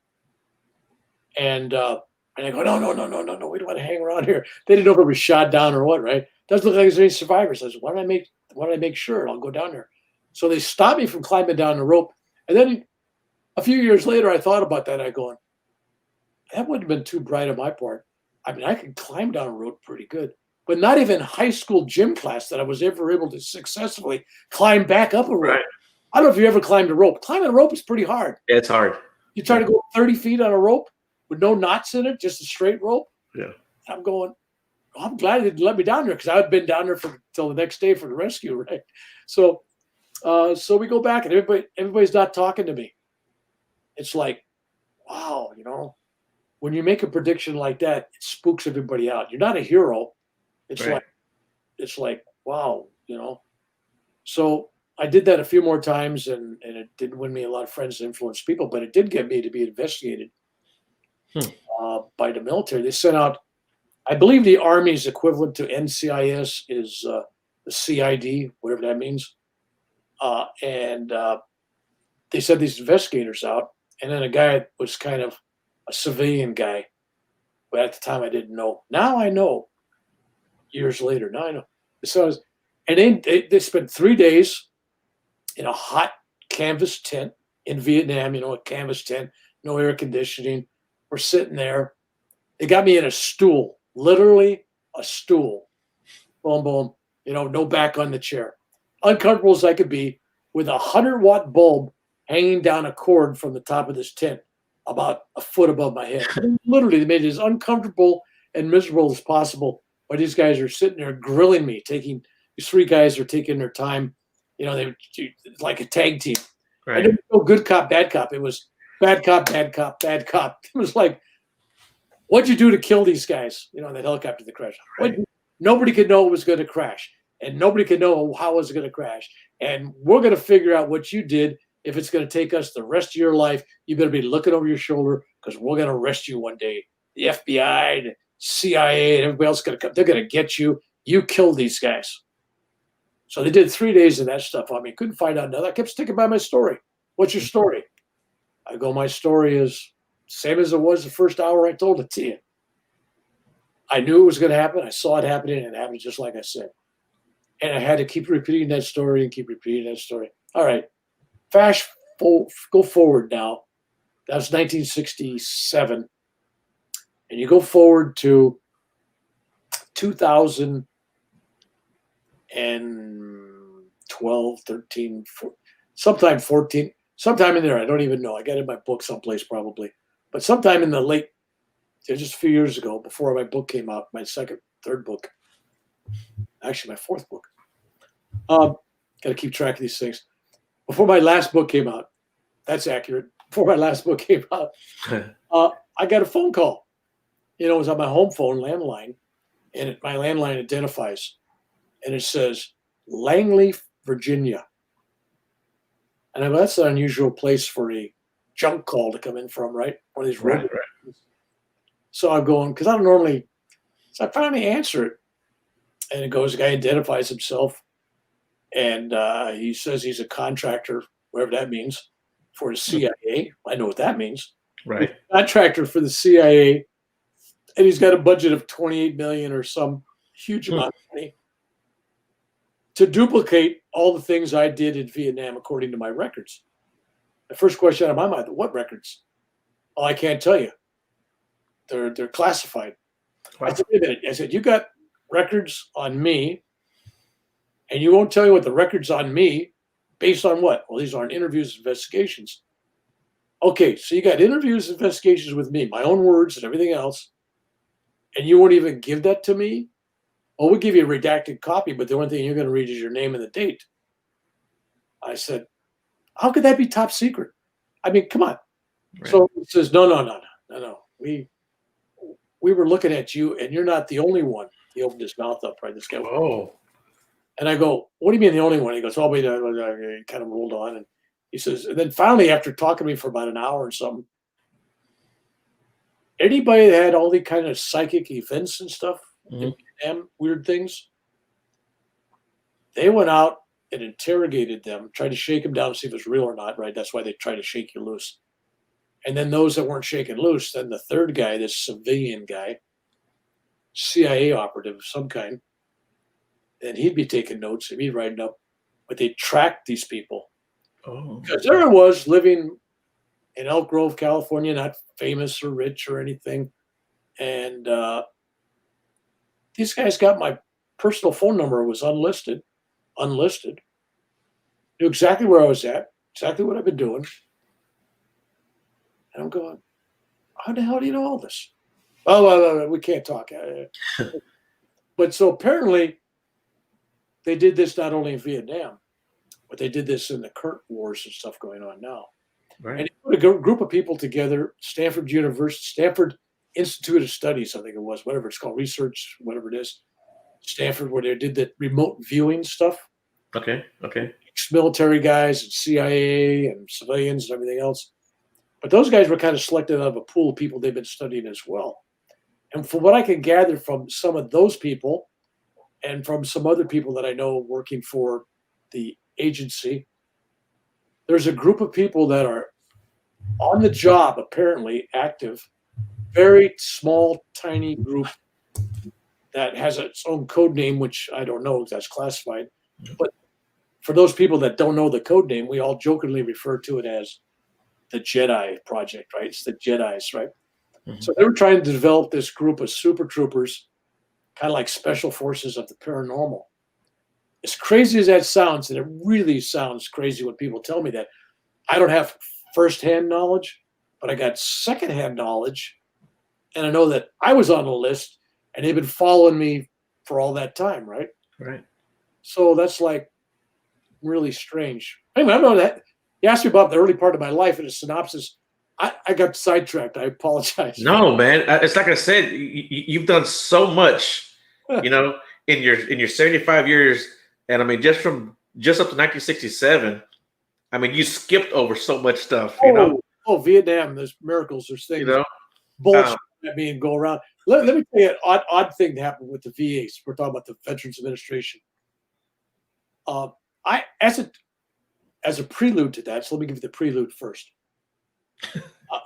And I go, no, we don't want to hang around here. They didn't know if it was shot down or what, right? Doesn't look like there's any survivors. I said, why don't I make sure? I'll go down there. So they stopped me from climbing down the rope. And then a few years later, I thought about that. I go, that wouldn't have been too bright on my part. I mean, I could climb down a rope pretty good, but not even high school gym class that I was ever able to successfully climb back up a rope. Right. I don't know if you ever climbed a rope. Climbing a rope is pretty hard. Yeah, it's hard. You try to go 30 feet on a rope with no knots in it, just a straight rope. Yeah. I'm going, I'm glad they didn't let me down there, because I had been down there till the next day for the rescue, right? So we go back, and everybody's not talking to me. It's like, wow, when you make a prediction like that, it spooks everybody out. You're not a hero. It's like, wow, So I did that a few more times, and it didn't win me a lot of friends and influence people, but it did get me to be investigated by the military. They sent out, I believe the Army's equivalent to NCIS is the CID, whatever that means. And they sent these investigators out, and then a guy was kind of a civilian guy, but at the time I didn't know. Now I know. Years later, now I know. So they spent 3 days in a hot canvas tent in Vietnam. A canvas tent, no air conditioning. We're sitting there. They got me in a stool, literally a stool. Boom, boom. No back on the chair. Uncomfortable as I could be, with a 100-watt bulb hanging down a cord from the top of this tent about a foot above my head. Literally, they made it as uncomfortable and miserable as possible. But these guys are sitting there grilling me. These 3 guys are taking their time. It's like a tag team. Right. And there was no good cop, bad cop. It was bad cop, bad cop, bad cop. It was like, what'd you do to kill these guys? That helicopter that crashed. Right. Nobody could know it was going to crash, and nobody could know how it was going to crash. And we're going to figure out what you did. If it's going to take us the rest of your life, you better be looking over your shoulder, because we're going to arrest you one day. The FBI, CIA and everybody else going to come. They're going to get you. You kill these guys. So they did 3 days of that stuff on me. Couldn't find out nothing. I kept sticking by my story. What's your story? I go, my story is same as it was the first hour I told it to you. I knew it was going to happen. I saw it happening, and it happened just like I said. And I had to keep repeating that story and keep repeating that story. All right. Go forward now. That was 1967. And you go forward to 2012, 13, 14, sometime 14, sometime in there. I don't even know. I got it in my book someplace probably. But sometime in the late, just a few years ago, before my book came out, my third book, actually my fourth book. Got to keep track of these things. Before my last book came out, that's accurate. Before my last book came out, I got a phone call. It was on my home phone landline, and my landline identifies, and it says Langley, Virginia. And I go, that's an unusual place for a junk call to come in from, right? One of these Right. So I'm going, because I don't normally, so I finally answer it. And it goes, the guy identifies himself, and he says he's a contractor, whatever that means, for the CIA. I know what that means. Right. He's a contractor for the CIA, and he's got a budget of $28 million or some huge amount of money to duplicate all the things I did in Vietnam according to my records. The first question out of my mind, what records? Oh, I can't tell you. They're classified. Wow. I said, wait a minute. I said, you got records on me, and you won't tell me what the records on me based on what? Well, these aren't interviews, investigations. Okay, so you got interviews, investigations with me, my own words and everything else, and you won't even give that to me? Well, we'll give you a redacted copy, but the only thing you're going to read is your name and the date. I said, how could that be top secret? I mean, come on. Right. So he says, no. We were looking at you, and you're not the only one. He opened his mouth up, right? This guy. Oh. And I go, what do you mean the only one? He goes, oh, wait, I kind of rolled on. And he says, and then finally, after talking to me for about an hour or something, anybody that had all the kind of psychic events and stuff, weird things, they went out and interrogated them, tried to shake them down to see if it was real or not, right? That's why they try to shake you loose. And then those that weren't shaken loose, then the third guy, this civilian guy, CIA operative of some kind, and he'd be taking notes, he'd be writing up, but they tracked these people. Oh. Because there I was living in Elk Grove, California, not famous or rich or anything. And these guys got my personal phone number, was unlisted, knew exactly where I was at, exactly what I've been doing. And I'm going, how the hell do you know all this? Oh, we can't talk. But so apparently they did this not only in Vietnam, but they did this in the current wars and stuff going on now. Right. And they put a group of people together, Stanford Institute of Studies, I think it was, whatever it's called, research, whatever it is, Stanford, where they did the remote viewing stuff. Okay. Ex-military guys and CIA and civilians and everything else. But those guys were kind of selected out of a pool of people they've been studying as well. And from what I can gather from some of those people and from some other people that I know working for the agency, there's a group of people that are on the job, apparently active, very small, tiny group that has its own code name, which I don't know if that's classified. But for those people that don't know the code name, we all jokingly refer to it as the Jedi Project, right? It's the Jedis, right? Mm-hmm. So they were trying to develop this group of super troopers, kind of like special forces of the paranormal. As crazy as that sounds, and it really sounds crazy when people tell me that, I don't have firsthand knowledge, but I got secondhand knowledge. And I know that I was on the list and they've been following me for all that time, right? Right. So that's like really strange. Anyway, I don't know that. You asked me about the early part of my life in a synopsis. I got sidetracked. I apologize. No, man. It's like I said, you've done so much, in your 75 years. And I mean, just up to 1967, I mean, you skipped over so much stuff, Oh, Vietnam, there's miracles, there's things. Bullshit. at me and go around. Let me tell you an odd thing that happened with the VAs. We're talking about the Veterans Administration. Uh, I as a prelude to that. So let me give you the prelude first.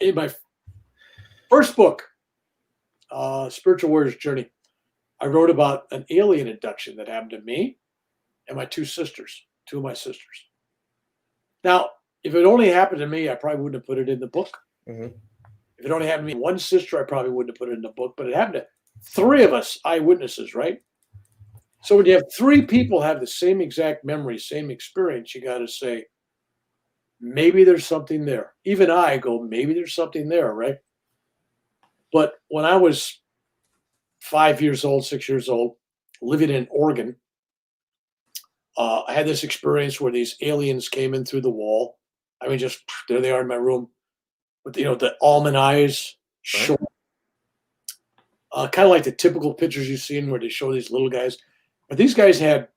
In my first book, Spiritual Warrior's Journey, I wrote about an alien abduction that happened to me and my two of my sisters. Now, if it only happened to me, I probably wouldn't have put it in the book. Mhm. If it only happened to me, one sister, I probably wouldn't have put it in the book. But it happened to three of us eyewitnesses, right? So when you have three people have the same exact memory, same experience, you got to say, maybe there's something there. Even I go, maybe there's something there, right? But when I was 5 years old, 6 years old, living in Oregon, I had this experience where these aliens came in through the wall. I mean, just there they are in my room with the almond eyes, Right. short, kind of like the typical pictures you've seen where they show these little guys. But these guys had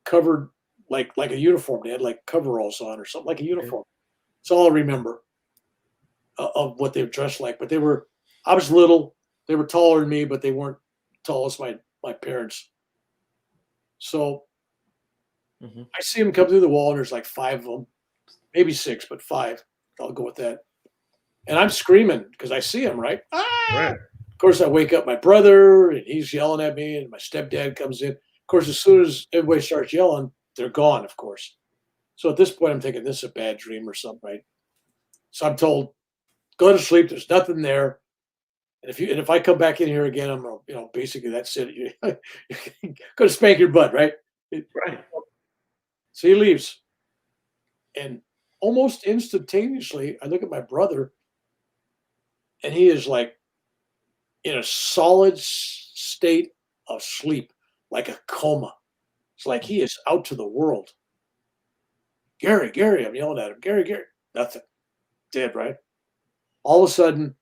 covered like a uniform. They had like coveralls on or something like a uniform. That's all I remember of what they were dressed like. But I was little. They were taller than me, but they weren't tall as my parents. So I see them come through the wall, and there's like five of them, maybe six, but five. I'll go with that. And I'm screaming because I see them, right? Ah! Right. Of course, I wake up my brother, and he's yelling at me, and my stepdad comes in. Of course, as soon as everybody starts yelling, they're gone, of course. So at this point, I'm thinking this is a bad dream or something, right? So I'm told, go to sleep. There's nothing there. And if I come back in here again, I'm gonna, basically that's it. You're gonna spank your butt, right? Right. So he leaves, and almost instantaneously, I look at my brother, and he is like in a solid state of sleep, like a coma. It's like he is out to the world. Gary, I'm yelling at him. Gary, nothing. Dead, right? All of a sudden,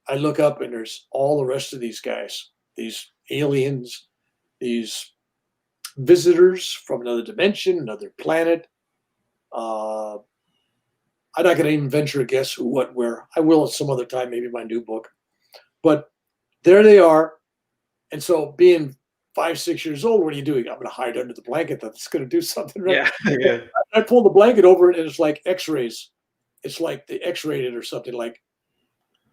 I look up and there's all the rest of these guys, these aliens, these visitors from another dimension, another planet. I'm not going to even venture a guess who, what, where. I will at some other time, maybe my new book. But there they are. And so being 5, 6 years old, what are you doing? I'm going to hide under the blanket. That's going to do something, right? Yeah. Yeah. I pull the blanket over it and it's like x-rays. It's like they x-rayed it or something, like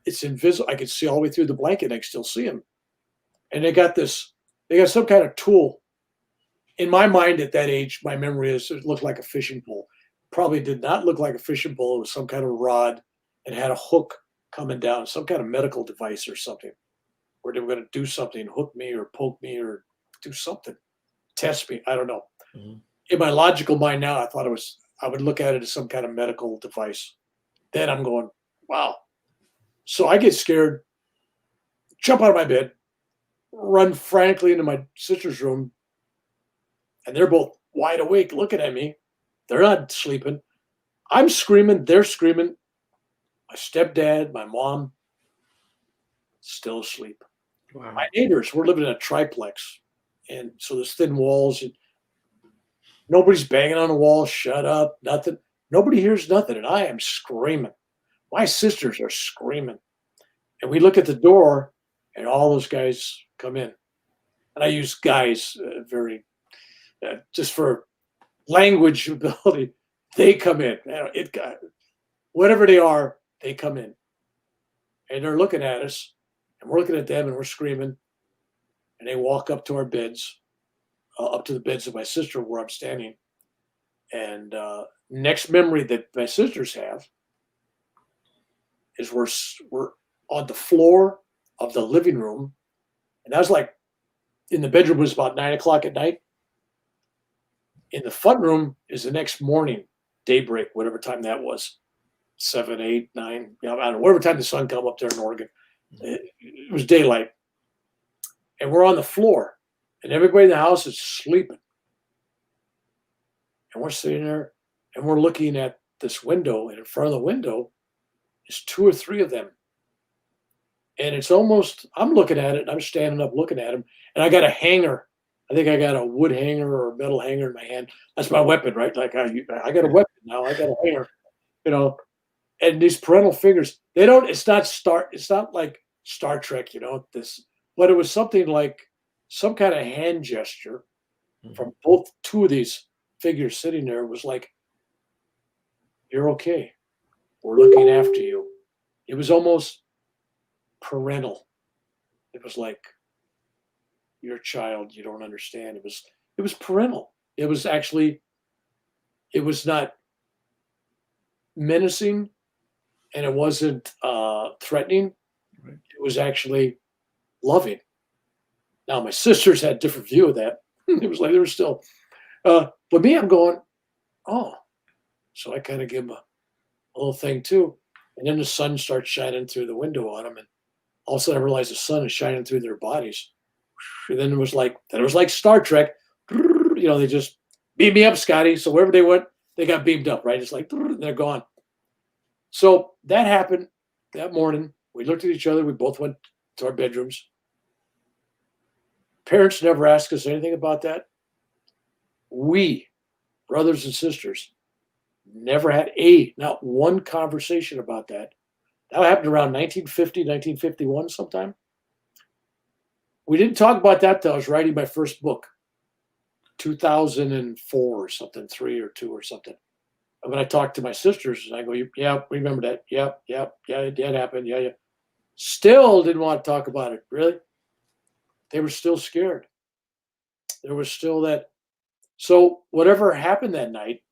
it's invisible. I can see all the way through the blanket. I can still see them. And they got some kind of tool. In my mind at that age, my memory is it looked like a fishing pole. Probably did not look like a fishing pole. It was some kind of rod and had a hook coming down, some kind of medical device or something, where they were going to do something, hook me or poke me or do something, test me. I don't know. In my logical mind now, I would look at it as some kind of medical device. Then I'm going, wow. So I get scared, jump out of my bed, run frantically into my sister's room, and they're both wide awake looking at me. They're not sleeping. I'm screaming. They're screaming. My stepdad, my mom, still asleep. Wow. My neighbors, we're living in a triplex. And so there's thin walls. And nobody's banging on the wall. Shut up. Nothing. Nobody hears nothing. And I am screaming. My sisters are screaming. And we look at the door, and all those guys come in. And I use guys very, just for language ability. They come in. Whatever they are, they come in. And they're looking at us, and we're looking at them, and we're screaming. And they walk up to our beds, up to the beds of my sister where I'm standing. And next memory that my sisters have is we're on the floor of the living room. And that was like, in the bedroom was about 9 o'clock at night. In the front room is the next morning, daybreak, whatever time that was, 7, 8, 9, I don't know, whatever time the sun come up there in Oregon. It was daylight. And we're on the floor, and everybody in the house is sleeping. And we're sitting there, and we're looking at this window, and in front of the window is 2 or 3 of them. And it's almost, I'm looking at it, and I'm standing up looking at them, and I got a hanger. I think I got a wood hanger or a metal hanger in my hand. That's my weapon, right? Like I got a weapon now. I got a hanger, And these parental fingers, it's not like Star Trek, but it was something like some kind of hand gesture from both two of these figures sitting there. Was like, "You're okay. We're looking after you." It was almost parental. It was like, "You're a child. You don't understand." It was parental. It was not menacing, and it wasn't threatening. Right. It was actually loving. Now my sisters had a different view of that. It was like they were still, but me, I'm going, oh, so I kind of give them a little thing too. And then the sun starts shining through the window on them, and all of a sudden I realized the sun is shining through their bodies. And then it was like Star Trek. They just beam me up, Scotty. So wherever they went, they got beamed up, right? It's like they're gone. So that happened that morning. We looked at each other. We both went to our bedrooms. Parents never asked us anything about that. We, brothers and sisters, never had not one conversation about that. That happened around 1950, 1951 sometime. We didn't talk about that till I was writing my first book, 2004 or something, 3 or 2 or something. And when I talked to my sisters, and I go, yeah, remember that. Yeah, it did happen. Yeah. Still didn't want to talk about it. Really? They were still scared. There was still that. So whatever happened that night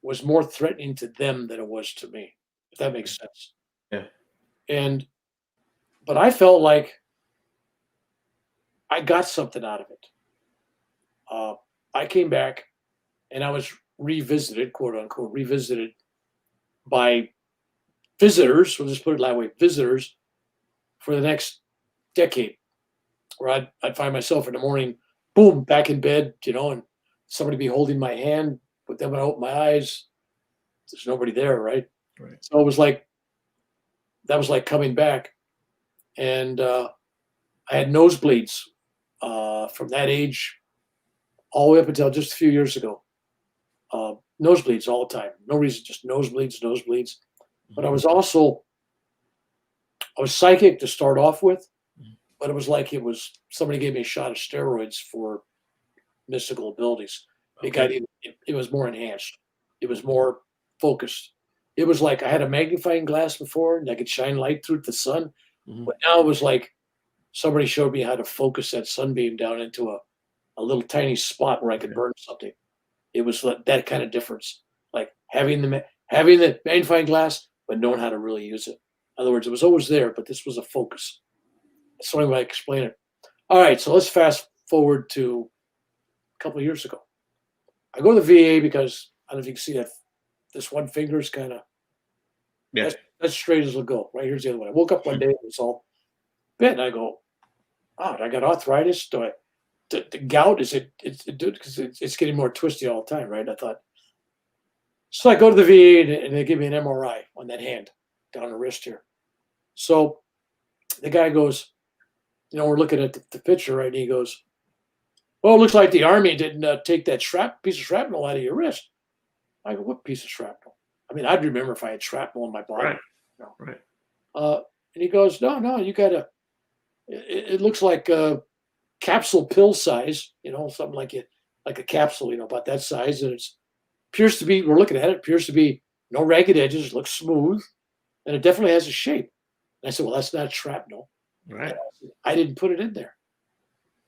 was more threatening to them than it was to me, if that makes sense. Yeah. But I felt like I got something out of it. I came back and I was revisited, quote unquote, revisited by visitors, we'll just put it that way, visitors for the next decade, where I'd find myself in the morning, boom, back in bed, and somebody be holding my hand, but then when I open my eyes, there's nobody there, right? Right. So it was like, that was like coming back. And I had nosebleeds from that age all the way up until just a few years ago. Nosebleeds all the time. No reason, just nosebleeds. But I was psychic to start off with, but it was like somebody gave me a shot of steroids for mystical abilities. Okay. It was more enhanced. It was more focused. It was like I had a magnifying glass before and I could shine light through the sun. But now it was like somebody showed me how to focus that sunbeam down into a little tiny spot where I could burn something. It was that kind of difference, like having the magnifying glass, but knowing how to really use it. In other words, it was always there, but this was a focus. That's the only way I explain it. All right, so let's fast forward to a couple of years ago. I go to the VA because I don't know if you can see that this one finger is kind of that's straight as it'll go. Right, here's the other one. I woke up one day, it was all bent, and I go, oh, I got arthritis. Do I? The gout is because it's getting more twisty all the time, right? I thought. So I go to the VA and they give me an MRI on that hand down the wrist here. So the guy goes, we're looking at the picture, right? And he goes, well, it looks like the Army didn't take that piece of shrapnel out of your wrist. I go, what piece of shrapnel? I mean, I'd remember if I had shrapnel in my body. Right. Right. And he goes, no, you got to, it looks like a capsule pill size, something like a capsule, about that size. And we're looking at it, appears to be no ragged edges, looks smooth, and it definitely has a shape. And I said, well, that's not shrapnel. Right. I didn't put it in there.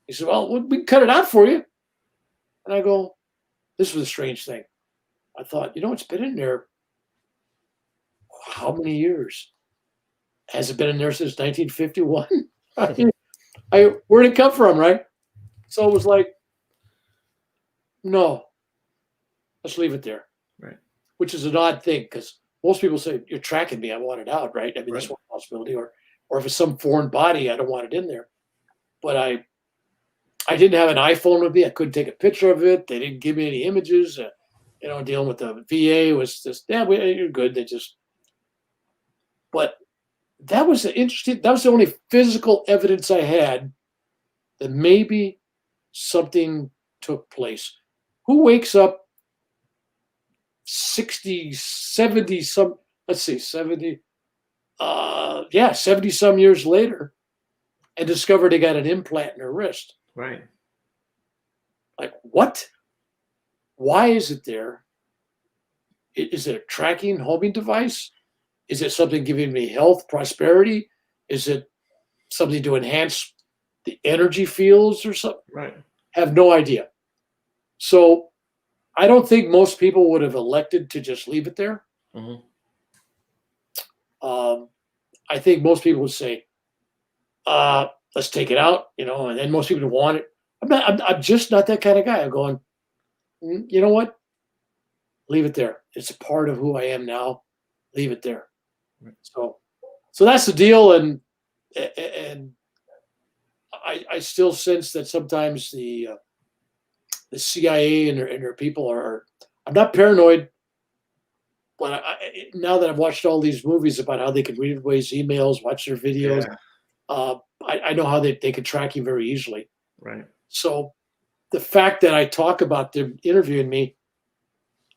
He said, well, we can cut it out for you. And I go, this was a strange thing. I thought, it's been in there how many years? Has it been in there since 1951? Where did it come from, right? So it was like, no, let's leave it there. Right. Which is an odd thing because most people say, you're tracking me, I want it out, right? I mean, that's one possibility. Or if it's some foreign body, I don't want it in there. But I didn't have an iPhone with me. I couldn't take a picture of it. They didn't give me any images. Dealing with the VA was just, you're good. But that was that was the only physical evidence I had that maybe something took place. Who wakes up 60, 70, let's see, 70, yeah, 70 some years later, and discovered they got an implant in her wrist. Right. Like, what? Why is it there? Is it a tracking homing device? Is it something giving me health, prosperity? Is it something to enhance the energy fields or something? Right. Have no idea. So I don't think most people would have elected to just leave it there. Hmm. I think most people would say, let's take it out, and then most people would want it. I'm just not that kind of guy. I'm going, you know what? Leave it there. It's a part of who I am now. Leave it there. Right. So that's the deal. And I still sense that sometimes the CIA and their people are. I'm not paranoid, but now that I've watched all these movies about how they can read everybody's emails, watch their videos, Yeah. I know how they can track you very easily. Right. So the fact that I talk about them interviewing me,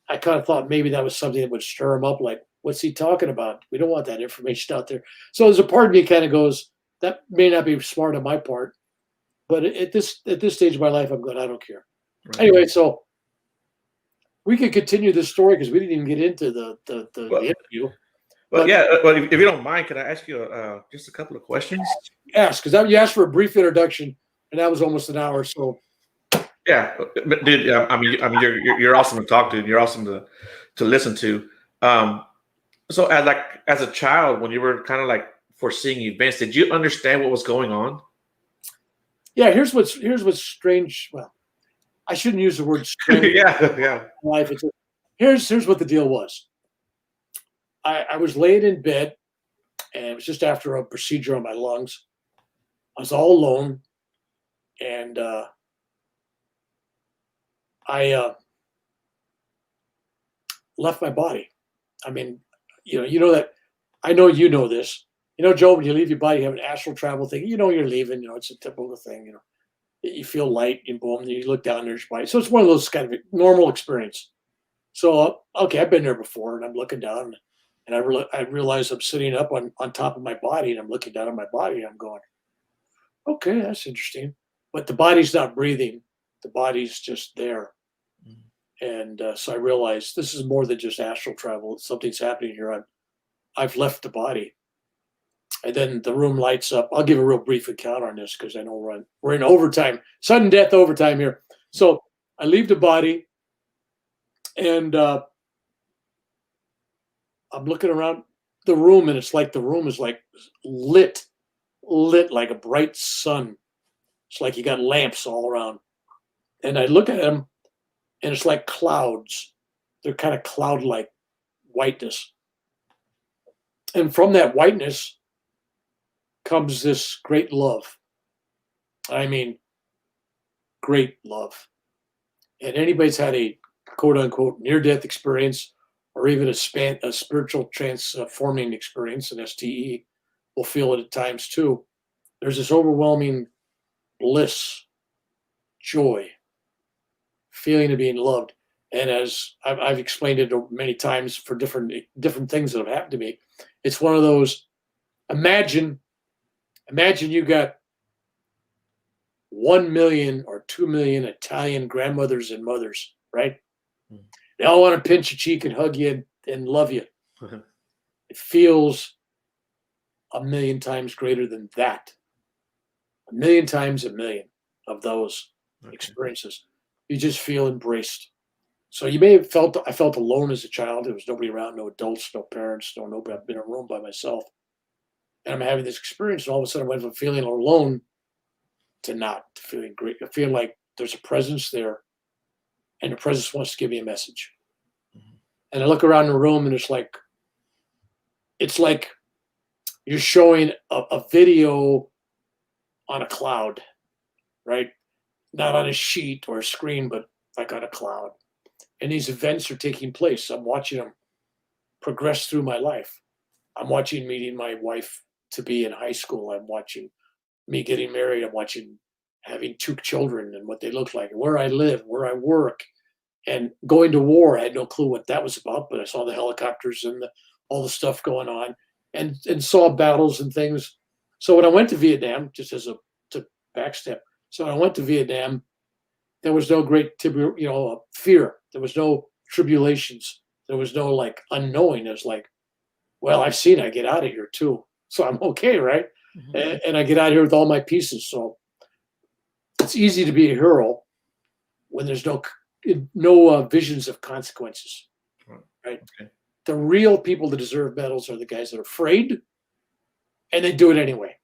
I kind of thought maybe that was something that would stir them up. Like, what's he talking about? We don't want that information out there. So there's a part of me kind of goes, that may not be smart on my part, but at this stage of my life, I'm going, I don't care. Right. Anyway, so we could continue this story because we didn't even get into the interview. But yeah, but if you don't mind, can I ask you just a couple of questions? Ask, because you asked for a brief introduction, and that was almost an hour. So yeah, but dude, I mean, you're awesome to talk to, and you're awesome to listen to. So as a child, when you were kind of like foreseeing events, did you understand what was going on? Yeah, here's what's strange. Well, I shouldn't use the word strange. Yeah. Life. Here's what the deal was. I was laying in bed, and it was just after a procedure on my lungs. I was all alone, and I left my body. I mean, you know that. I know you know this. Joe, when you leave your body, you have an astral travel thing. You're leaving. It's a typical thing. You feel light, and boom, and you look down, there's your body. So it's one of those kind of normal experience. So okay, I've been there before, and I'm looking down, and I realize I'm sitting up on top of my body, and I'm looking down on my body, and I'm going, okay, that's interesting. But the body's not breathing; the body's just there. And so I realized this is more than just astral travel. Something's happening here. I've left the body. And then the room lights up. I'll give a real brief account on this because I know we're in overtime, sudden death overtime here. So I leave the body, and I'm looking around the room, and it's like the room is like lit like a bright sun. It's like you got lamps all around. And I look at them, and it's like clouds. They're kind of cloud-like whiteness. And from that whiteness comes this great love. I mean, great love. And anybody's had a quote-unquote near-death experience or even a spiritual transforming experience, an STE, will feel it at times too. There's this overwhelming bliss, joy, feeling of being loved. And as I've explained it many times for different things that have happened to me, it's one of those, imagine you got 1 million or 2 million Italian grandmothers and mothers, right? They all want to pinch your cheek and hug you and love you. It feels 1 million times greater than that. 1 million times 1 million of those experiences. You just feel embraced. So you may have I felt alone as a child. There was nobody around, no adults, no parents, no nobody. I've been in a room by myself. And I'm having this experience, and all of a sudden I went from feeling alone to feeling great. I feel like there's a presence there, and the presence wants to give me a message. And I look around the room, and it's like you're showing a video on a cloud, right? Not on a sheet or a screen, but like on a cloud. And these events are taking place. I'm watching them progress through my life. I'm watching meeting my wife to be in high school. I'm watching me getting married. I'm watching having 2 children and what they look like, where I live, where I work, and going to war. I had no clue what that was about, but I saw the helicopters and all the stuff going on. and saw battles and things. So when I went to Vietnam, just as a to backstep, so when I went to Vietnam, there was no great fear. There was no tribulations. There was no like unknowing. It was like, well, I've seen I get out of here too, so I'm okay, right? And I get out of here with all my pieces. So it's easy to be a hero when there's no visions of consequences, right? Okay. The real people that deserve medals are the guys that are afraid and they do it anyway.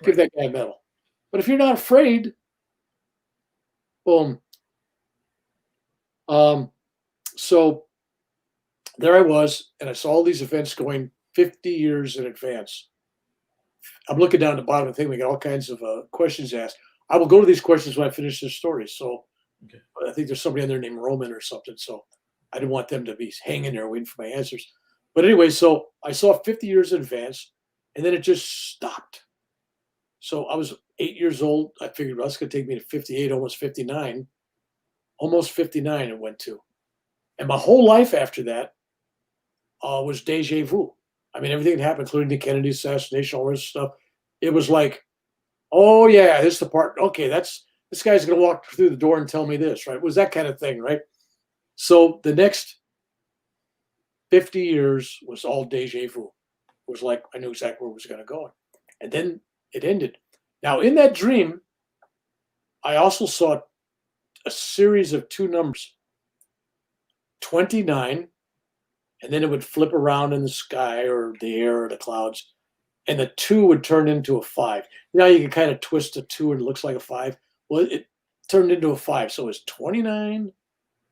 Give that guy a medal. But if you're not afraid, boom. So there I was, and I saw all these events going 50 years in advance. I'm looking down the bottom of the thing. We got all kinds of questions asked. I will go to these questions when I finish this story. So Okay. I think there's somebody in there named Roman or something. So I didn't want them to be hanging there waiting for my answers. But anyway, so I saw 50 years in advance, and then it just stopped. So I was 8 years old. I figured, well, that's going to take me to 58, almost 59. Almost 59 it went to. And my whole life after that was deja vu. I mean, everything that happened, including the Kennedy assassination, all this stuff. It was like, oh, yeah, this is the part. Okay, this guy's going to walk through the door and tell me this, right? It was that kind of thing, right? So the next 50 years was all deja vu. It was like I knew exactly where it was going to go. And then it ended. Now, in that dream, I also saw a series of two numbers, 29, and then it would flip around in the sky or the air or the clouds, and the 2 would turn into a 5. Now you can kind of twist a 2 and it looks like a 5. Well, it turned into a 5. So it was 29,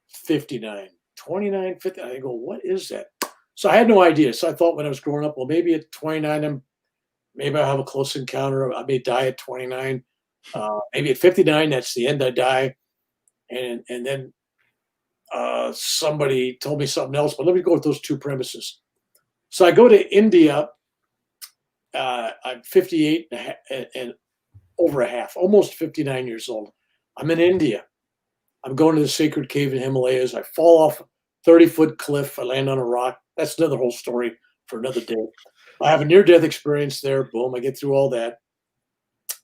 59, 29, 50. I go, what is that? So I had no idea. So I thought when I was growing up, well, maybe at 29, maybe I'll have a close encounter. I may die at 29. Maybe at 59, that's the end. I die. And then somebody told me something else, but let me go with those two premises. So I go to India. I'm 58 and over a half, almost 59 years old. I'm in India. I'm going to the sacred cave in Himalayas. I fall off a 30-foot cliff. I land on a rock. That's another whole story for another day. I have a near-death experience there. Boom, I get through all that.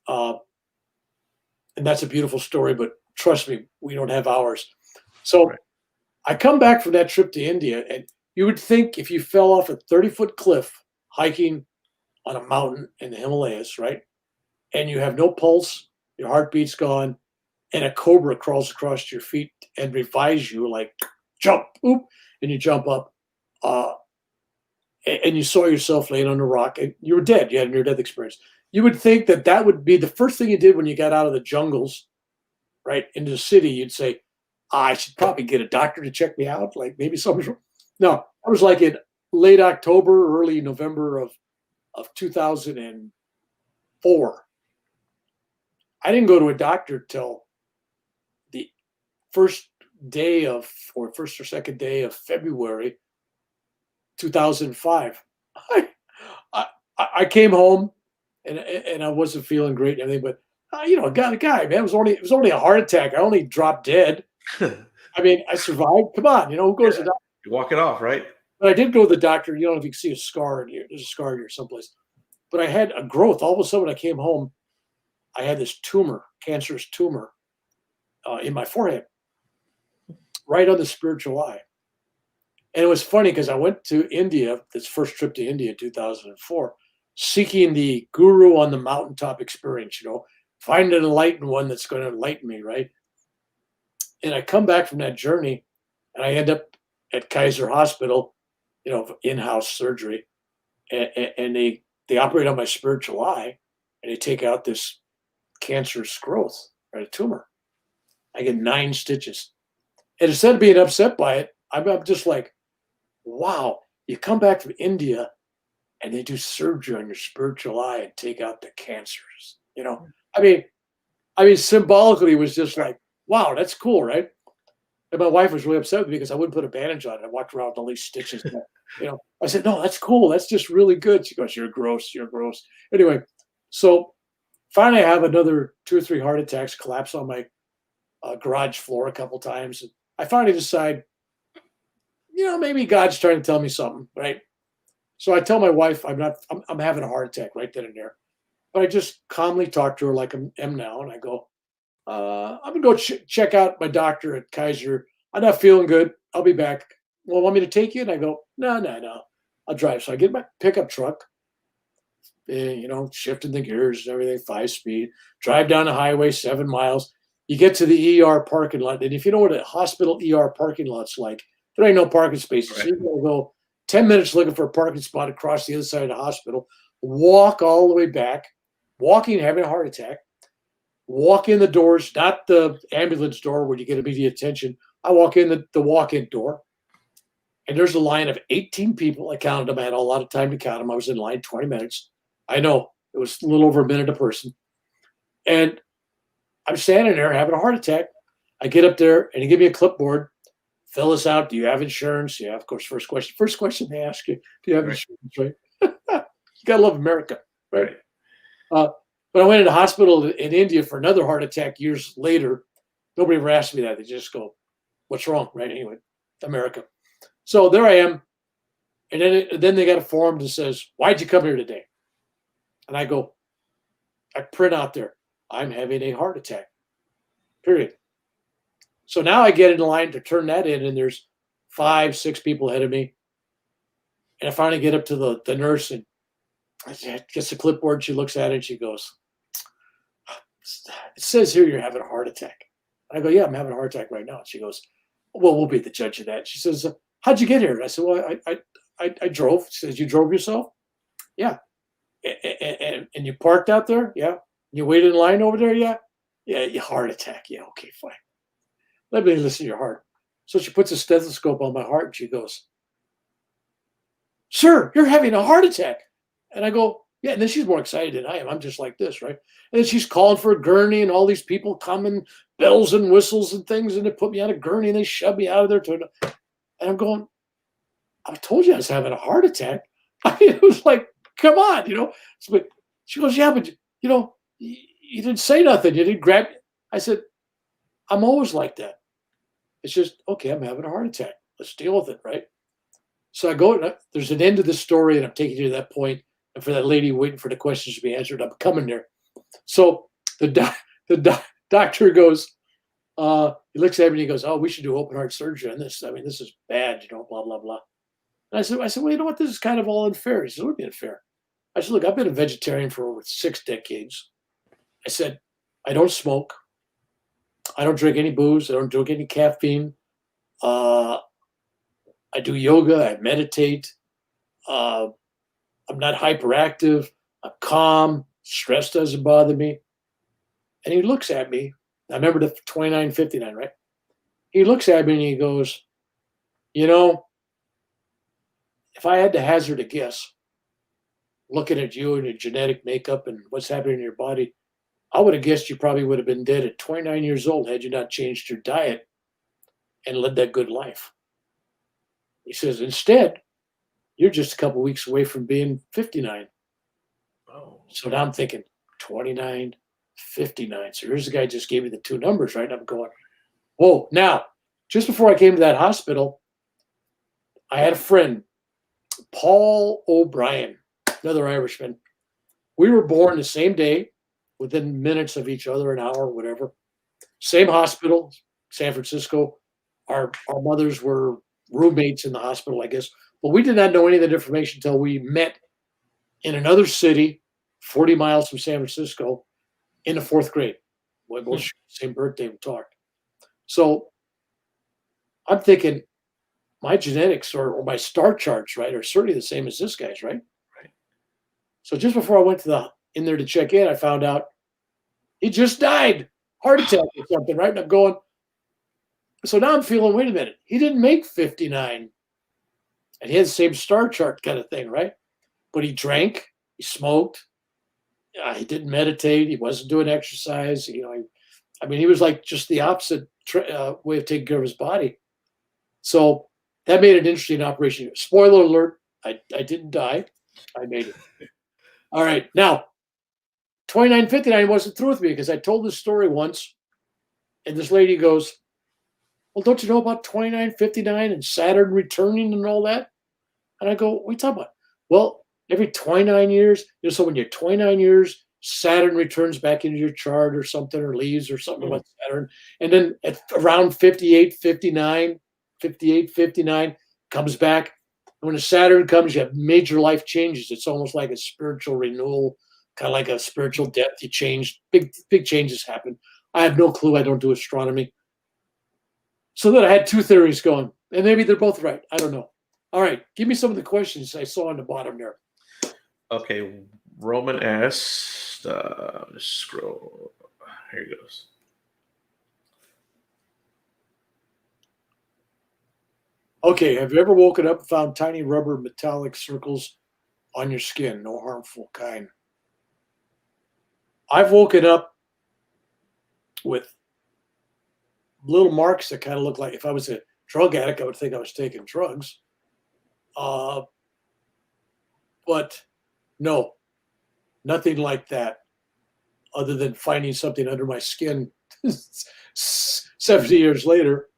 And that's a beautiful story, but trust me, we don't have hours. So Right. I come back from that trip to India, and you would think if you fell off a 30-foot cliff hiking on a mountain in the Himalayas, right? And you have no pulse, your heartbeat's gone, and a cobra crawls across your feet and revives you like jump, oop, and you jump up. And you saw yourself laying on a rock and you were dead. You had a near-death experience. You would think that that would be the first thing you did when you got out of the jungles, right, into the city. You'd say, I should probably get a doctor to check me out. Like maybe something's wrong. No, I was like in late October, early November of 2004. I didn't go to a doctor till the first or second day of February 2005. I came home and I wasn't feeling great and everything, but I got a guy, man. It was only a heart attack. I only dropped dead. I mean, I survived. Come on, who goes to the doctor? You walk it off, right? But I did go to the doctor. You don't know if you can see a scar in here. There's a scar in here someplace. But I had a growth. All of a sudden, when I came home, I had this cancerous tumor in my forehead, right on the spiritual eye. And it was funny because I went to India, this first trip to India in 2004, seeking the guru on the mountaintop experience, find an enlightened one that's going to enlighten me, right? And I come back from that journey and I end up at Kaiser Hospital, in-house surgery. And they operate on my spiritual eye and they take out this cancerous growth, right, a tumor. I get 9 stitches. And instead of being upset by it, I'm just like, wow, you come back from India and they do surgery on your spiritual eye and take out the cancers. I mean, symbolically, it was just like, wow, that's cool, right? And my wife was really upset with me because I wouldn't put a bandage on it. I walked around with all these stitches. I said, no, that's cool. That's just really good. She goes, you're gross. You're gross. Anyway, so finally I have another 2 or 3 heart attacks, collapse on my garage floor a couple times. And I finally decide, maybe God's trying to tell me something, right? So I tell my wife I'm having a heart attack right then and there. But I just calmly talk to her like I am now, and I go, I'm gonna go check out my doctor at Kaiser. I'm not feeling good. I'll be back. Well, want me to take you? And I go, no, no, no. I'll drive. So I get my pickup truck, shifting the gears and everything, 5 speed, drive down the highway, 7 miles. You get to the ER parking lot. And if you know what a hospital ER parking lot's like, there ain't no parking spaces. So Right. you gotta go 10 minutes looking for a parking spot across the other side of the hospital, walk all the way back, walking, having a heart attack, walk in the doors, not the ambulance door where you get immediate attention. I walk in the walk-in door, and there's a line of 18 people. I counted them. I had a lot of time to count them. I was in line 20 minutes. I know it was a little over a minute a person. And I'm standing there having a heart attack. I get up there and they give me a clipboard. Fill this out. Do you have insurance? Yeah, of course. First question. First question they ask you, do you have Right. insurance, right? You gotta love America, right? Right. But I went into the hospital in India for another heart attack years later. Nobody ever asked me that. They just go, what's wrong? Right? Anyway, America. So there I am. And then they got a form that says, why'd you come here today? And I go, I print out there, I'm having a heart attack, period. So now I get in line to turn that in, and there's 5, 6 people ahead of me. And I finally get up to the nurse, and I gets the clipboard. She looks at it and she goes, it says here you're having a heart attack. And I go, yeah, I'm having a heart attack right now. And she goes, well, we'll be the judge of that. She says, how'd you get here? And I said, well, I drove. She says, you drove yourself? Yeah. And you parked out there? Yeah. You waited in line over there? Yeah. Yeah, your heart attack. Yeah, okay, fine. Let me listen to your heart. So she puts a stethoscope on my heart and she goes, sir, you're having a heart attack. And I go, yeah. And then she's more excited than I am. I'm just like this, right? And then she's calling for a gurney, and all these people coming, bells and whistles and things, and they put me on a gurney and they shove me out of there. And I'm going, I told you I was having a heart attack. I mean, it was like, come on. So, but she goes, yeah, but you didn't say nothing. You didn't grab. I said, I'm always like that. It's just, okay, I'm having a heart attack. Let's deal with it, right? So I go, and there's an end to the story, and I'm taking you to that point. And for that lady waiting for the questions to be answered, I'm coming there. So the doctor goes, he looks at me and he goes, oh, we should do open heart surgery on this. I mean, this is bad, blah, blah, blah. And I said, well, you know what? This is kind of all unfair. He said, what do you mean unfair? I said, look, I've been a vegetarian for over 6 decades. I said, I don't smoke. I don't drink any booze. I don't drink any caffeine. I do yoga. I meditate. I'm not hyperactive. I'm calm. Stress doesn't bother me. And he looks at me. I remember the 2959, right? He looks at me and he goes, if I had to hazard a guess, looking at you and your genetic makeup and what's happening in your body, I would have guessed you probably would have been dead at 29 years old had you not changed your diet and led that good life. He says, instead, you're just a couple weeks away from being 59. Oh. So now I'm thinking 29, 59. So here's the guy just gave me the 2 numbers, right? And I'm going, whoa. Now, just before I came to that hospital, I had a friend, Paul O'Brien, another Irishman. We were born the same day, within minutes of each other, an hour, whatever. Same hospital, San Francisco. Our mothers were roommates in the hospital, I guess. But we did not know any of that information until we met in another city, 40 miles from San Francisco, in the 4th grade. We both shared the same birthday, we talked. So I'm thinking my genetics or my star charts, right, are certainly the same as this guy's, right? Right. So just before I went in there to check in, I found out he just died, heart attack or something, right? And I'm going, so now I'm feeling, wait a minute, he didn't make 59. And he had the same star chart kind of thing, right? But he drank, he smoked, he didn't meditate, he wasn't doing exercise. He was like just the opposite way of taking care of his body. So that made an interesting operation. Spoiler alert, I didn't die. I made it. All right. Now, 2959 wasn't through with me because I told this story once, and this lady goes, well, don't you know about 2959 and Saturn returning and all that? And I go, what are you talking about? Well, every 29 years, so when you're 29 years, Saturn returns back into your chart or something, or leaves or something Mm. about Saturn. And then at around 58, 59, 58, 59, comes back. And when the Saturn comes, you have major life changes. It's almost like a spiritual renewal, kind of like a spiritual death. You change, big changes happen. I have no clue. I don't do astronomy. So then I had two theories going, and maybe they're both right. I don't know. All right, give me some of the questions I saw on the bottom there. Okay, Roman asked, let's scroll. Here he goes. Okay, have you ever woken up and found tiny rubber metallic circles on your skin? No harmful kind. I've woken up with little marks that kind of look like, if I was a drug addict, I would think I was taking drugs. But no, nothing like that, other than finding something under my skin 70 years later,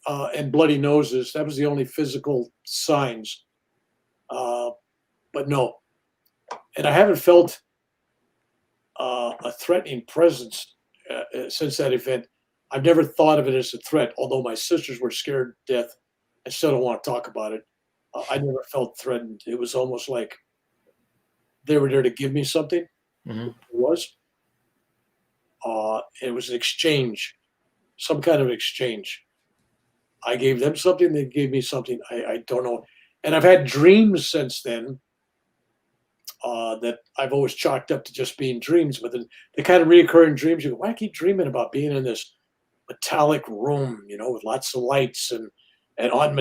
and bloody noses. That was the only physical signs. But no. And I haven't felt a threatening presence since that event. I've never thought of it as a threat, although my sisters were scared to death. I still don't want to talk about it. I never felt threatened. It was almost like they were there to give me something. Mm-hmm. It was. It was an exchange, some kind of exchange. I gave them something, they gave me something. I don't know. And I've had dreams since then that I've always chalked up to just being dreams, but the kind of reoccurring dreams, you go, why I keep dreaming about being in this metallic room, with lots of lights and on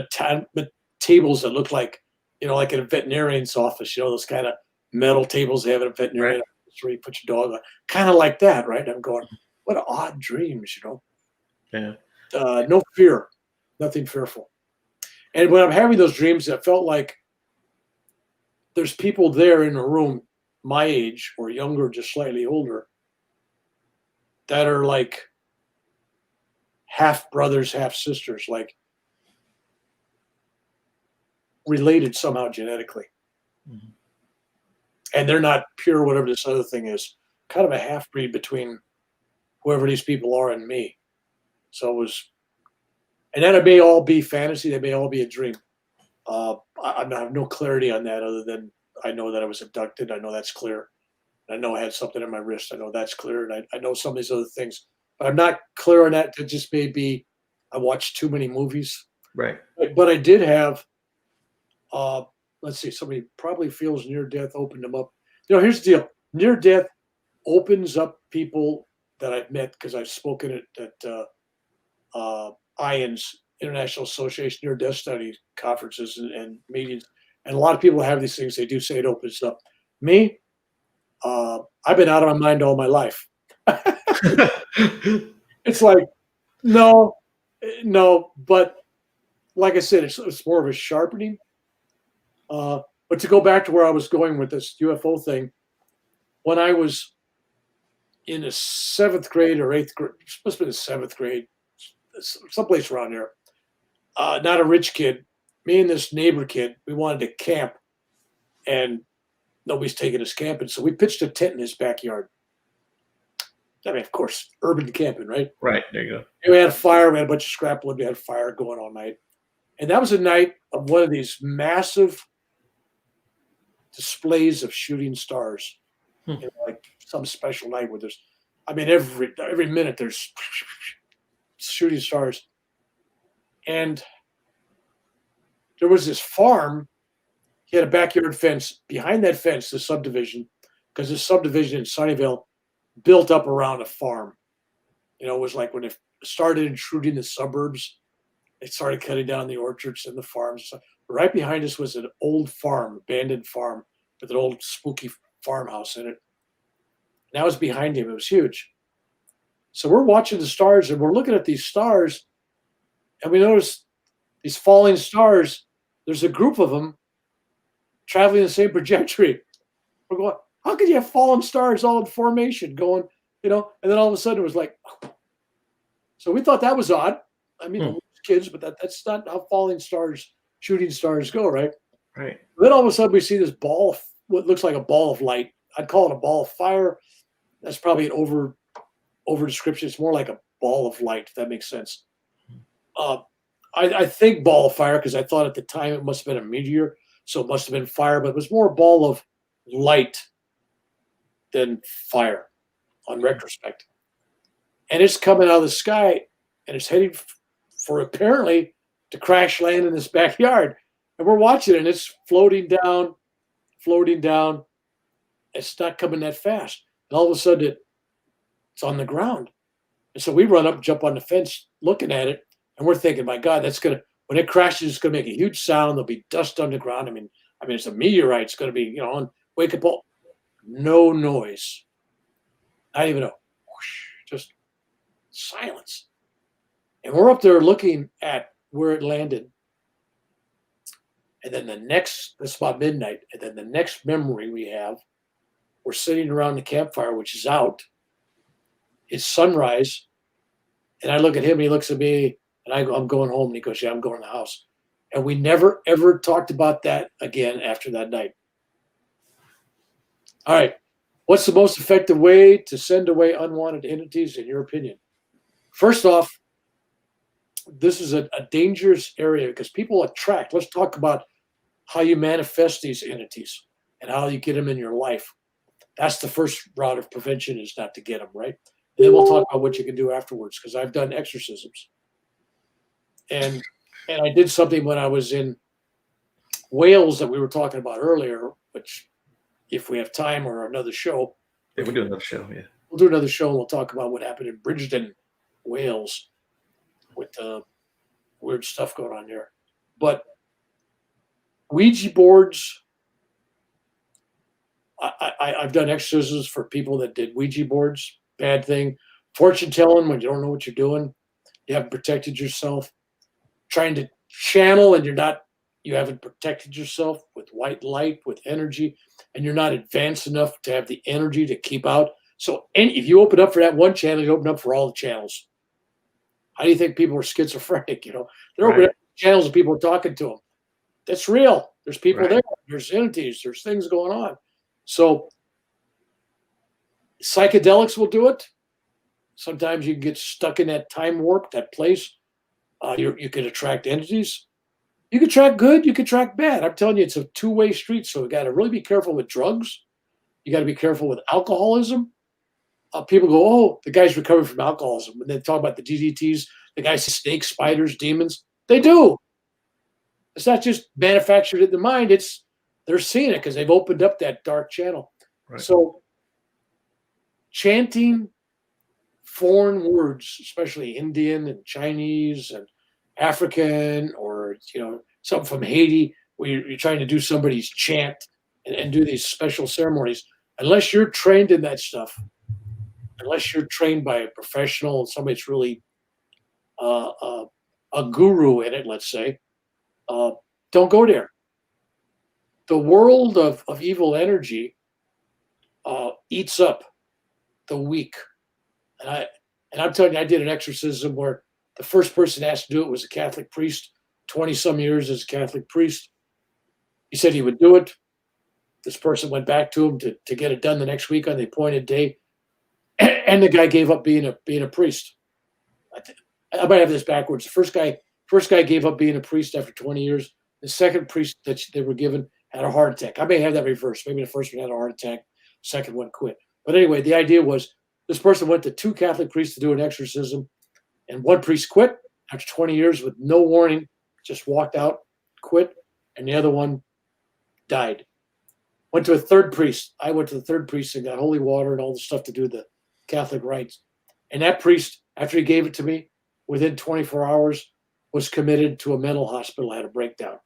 tables that look like, like in a veterinarian's office, those kind of metal tables they have in a veterinarian office where you put your dog on, kind of like that, right? I'm going, what odd dreams, Yeah. No fear, nothing fearful. And when I'm having those dreams, it felt like there's people there in a room my age or younger, just slightly older, that are like half brothers, half sisters, like related somehow genetically. Mm-hmm. And they're not pure, whatever this other thing is, kind of a half breed between whoever these people are and me. So it was, and that may all be fantasy, they may all be a dream. I have no clarity on that other than I know that I was abducted. I know that's clear. I know I had something in my wrist. I know that's clear. And I know some of these other things, but I'm not clear on that. It just may be I watched too many movies. Right. But I did have, let's see, somebody probably feels near death opened them up. Here's the deal. Near death opens up people that I've met because I've spoken at IANS, International Association Near Death Study conferences and meetings. And a lot of people have these things. They do say it opens up. Me, I've been out of my mind all my life. It's like, no, but like I said, it's more of a sharpening. But to go back to where I was going with this UFO thing, when I was in the 7th grade or 8th grade, supposed to be the 7th grade, someplace around there, not a rich kid, me and this neighbor kid, we wanted to camp, and nobody's taking us camping. So we pitched a tent in his backyard. I mean, of course, urban camping, right? Right. There you go. And we had a fire. We had a bunch of scrap wood. We had a fire going all night. And that was a night of one of these massive displays of shooting stars. Like some special night where there's, I mean, every minute there's shooting stars. And there was this farm. He had a backyard fence. Behind that fence, the subdivision, because the subdivision in Sunnyvale built up around a farm. It was like when it started intruding the suburbs, they started cutting down the orchards and the farms. So right behind us was an old farm, abandoned farm, with an old spooky farmhouse in it. And that was behind him. It was huge. So we're watching the stars and we're looking at these stars, and we notice these falling stars. There's a group of them traveling the same trajectory. We're going, how could you have fallen stars all in formation going, and then all of a sudden it was like, so we thought that was odd. I mean, kids, but that's not how falling stars, shooting stars go, right? Right. Then all of a sudden we see this ball of what looks like a ball of light. I'd call it a ball of fire. That's probably an over description. It's more like a ball of light, if that makes sense. Uh, I think ball of fire because I thought at the time it must have been a meteor, so it must have been fire, but it was more a ball of light than fire on retrospect. And it's coming out of the sky and it's heading for apparently to crash land in this backyard. And we're watching it and it's floating down, floating down. It's not coming that fast. And all of a sudden it's on the ground. And so we run up, jump on the fence, looking at it, and we're thinking, my God, that's gonna when it crashes, it's gonna make a huge sound. There'll be dust on the ground. I mean, it's a meteorite. It's gonna be, on wake up all no noise. Not even a whoosh, just silence. And we're up there looking at where it landed. And then this is about midnight. And then the next memory we have, we're sitting around the campfire, which is out. It's sunrise. And I look at him and he looks at me and I go, I'm going home. And he goes, yeah, I'm going to the house. And we never, ever talked about that again after that night. All right. What's the most effective way to send away unwanted entities, in your opinion? First off, this is a dangerous area because people attract. Let's talk about how you manifest these entities and how you get them in your life. That's the first route of prevention, is not to get them, right? And then we'll talk about what you can do afterwards, because I've done exorcisms. And I did something when I was in Wales that we were talking about earlier, which if we have time or another show. Yeah, we'll do another show, yeah. We'll do another show and we'll talk about what happened in Bridgeton, Wales, with weird stuff going on there. But Ouija boards, I've done exorcisms for people that did Ouija boards. Bad thing. Fortune telling when you don't know what you're doing. You haven't protected yourself. Trying to channel and you haven't protected yourself with white light, with energy, and you're not advanced enough to have the energy to keep out. So if you open up for that one channel, you open up for all the channels. How do you think people are schizophrenic? They're opening up channels and people are talking to them. That's real. There's people there. There's entities. There's things going on. So psychedelics will do it. Sometimes you can get stuck in that time warp, that place. You can attract entities. You can attract good. You can attract bad. I'm telling you, it's a two-way street. So we got to really be careful with drugs. You got to be careful with alcoholism. People go, oh, the guy's recovering from alcoholism. When they talk about the DDTs, the guys see snakes, spiders, demons. They do. It's not just manufactured in the mind. They're seeing it because they've opened up that dark channel. Right. So chanting foreign words, especially Indian and Chinese and African, or something from Haiti, where you're trying to do somebody's chant and do these special ceremonies, unless you're trained in that stuff, unless you're trained by a professional, somebody that's really a guru in it, let's say, don't go there. The world of evil energy eats up the weak. And I'm telling you, I did an exorcism where the first person asked to do it was a Catholic priest, 20-some years as a Catholic priest. He said he would do it. This person went back to him to get it done the next week on the appointed day. And the guy gave up being a priest. I might have this backwards. The first guy gave up being a priest after 20 years. The second priest that they were given had a heart attack. I may have that reversed. Maybe the first one had a heart attack, the second one quit. But anyway, the idea was this person went to 2 Catholic priests to do an exorcism, and one priest quit after 20 years with no warning, just walked out, quit, and the other one died. Went to a third priest. I went to the third priest and got holy water and all the stuff to do the Catholic rites. And that priest, after he gave it to me, within 24 hours, was committed to a mental hospital, had a breakdown.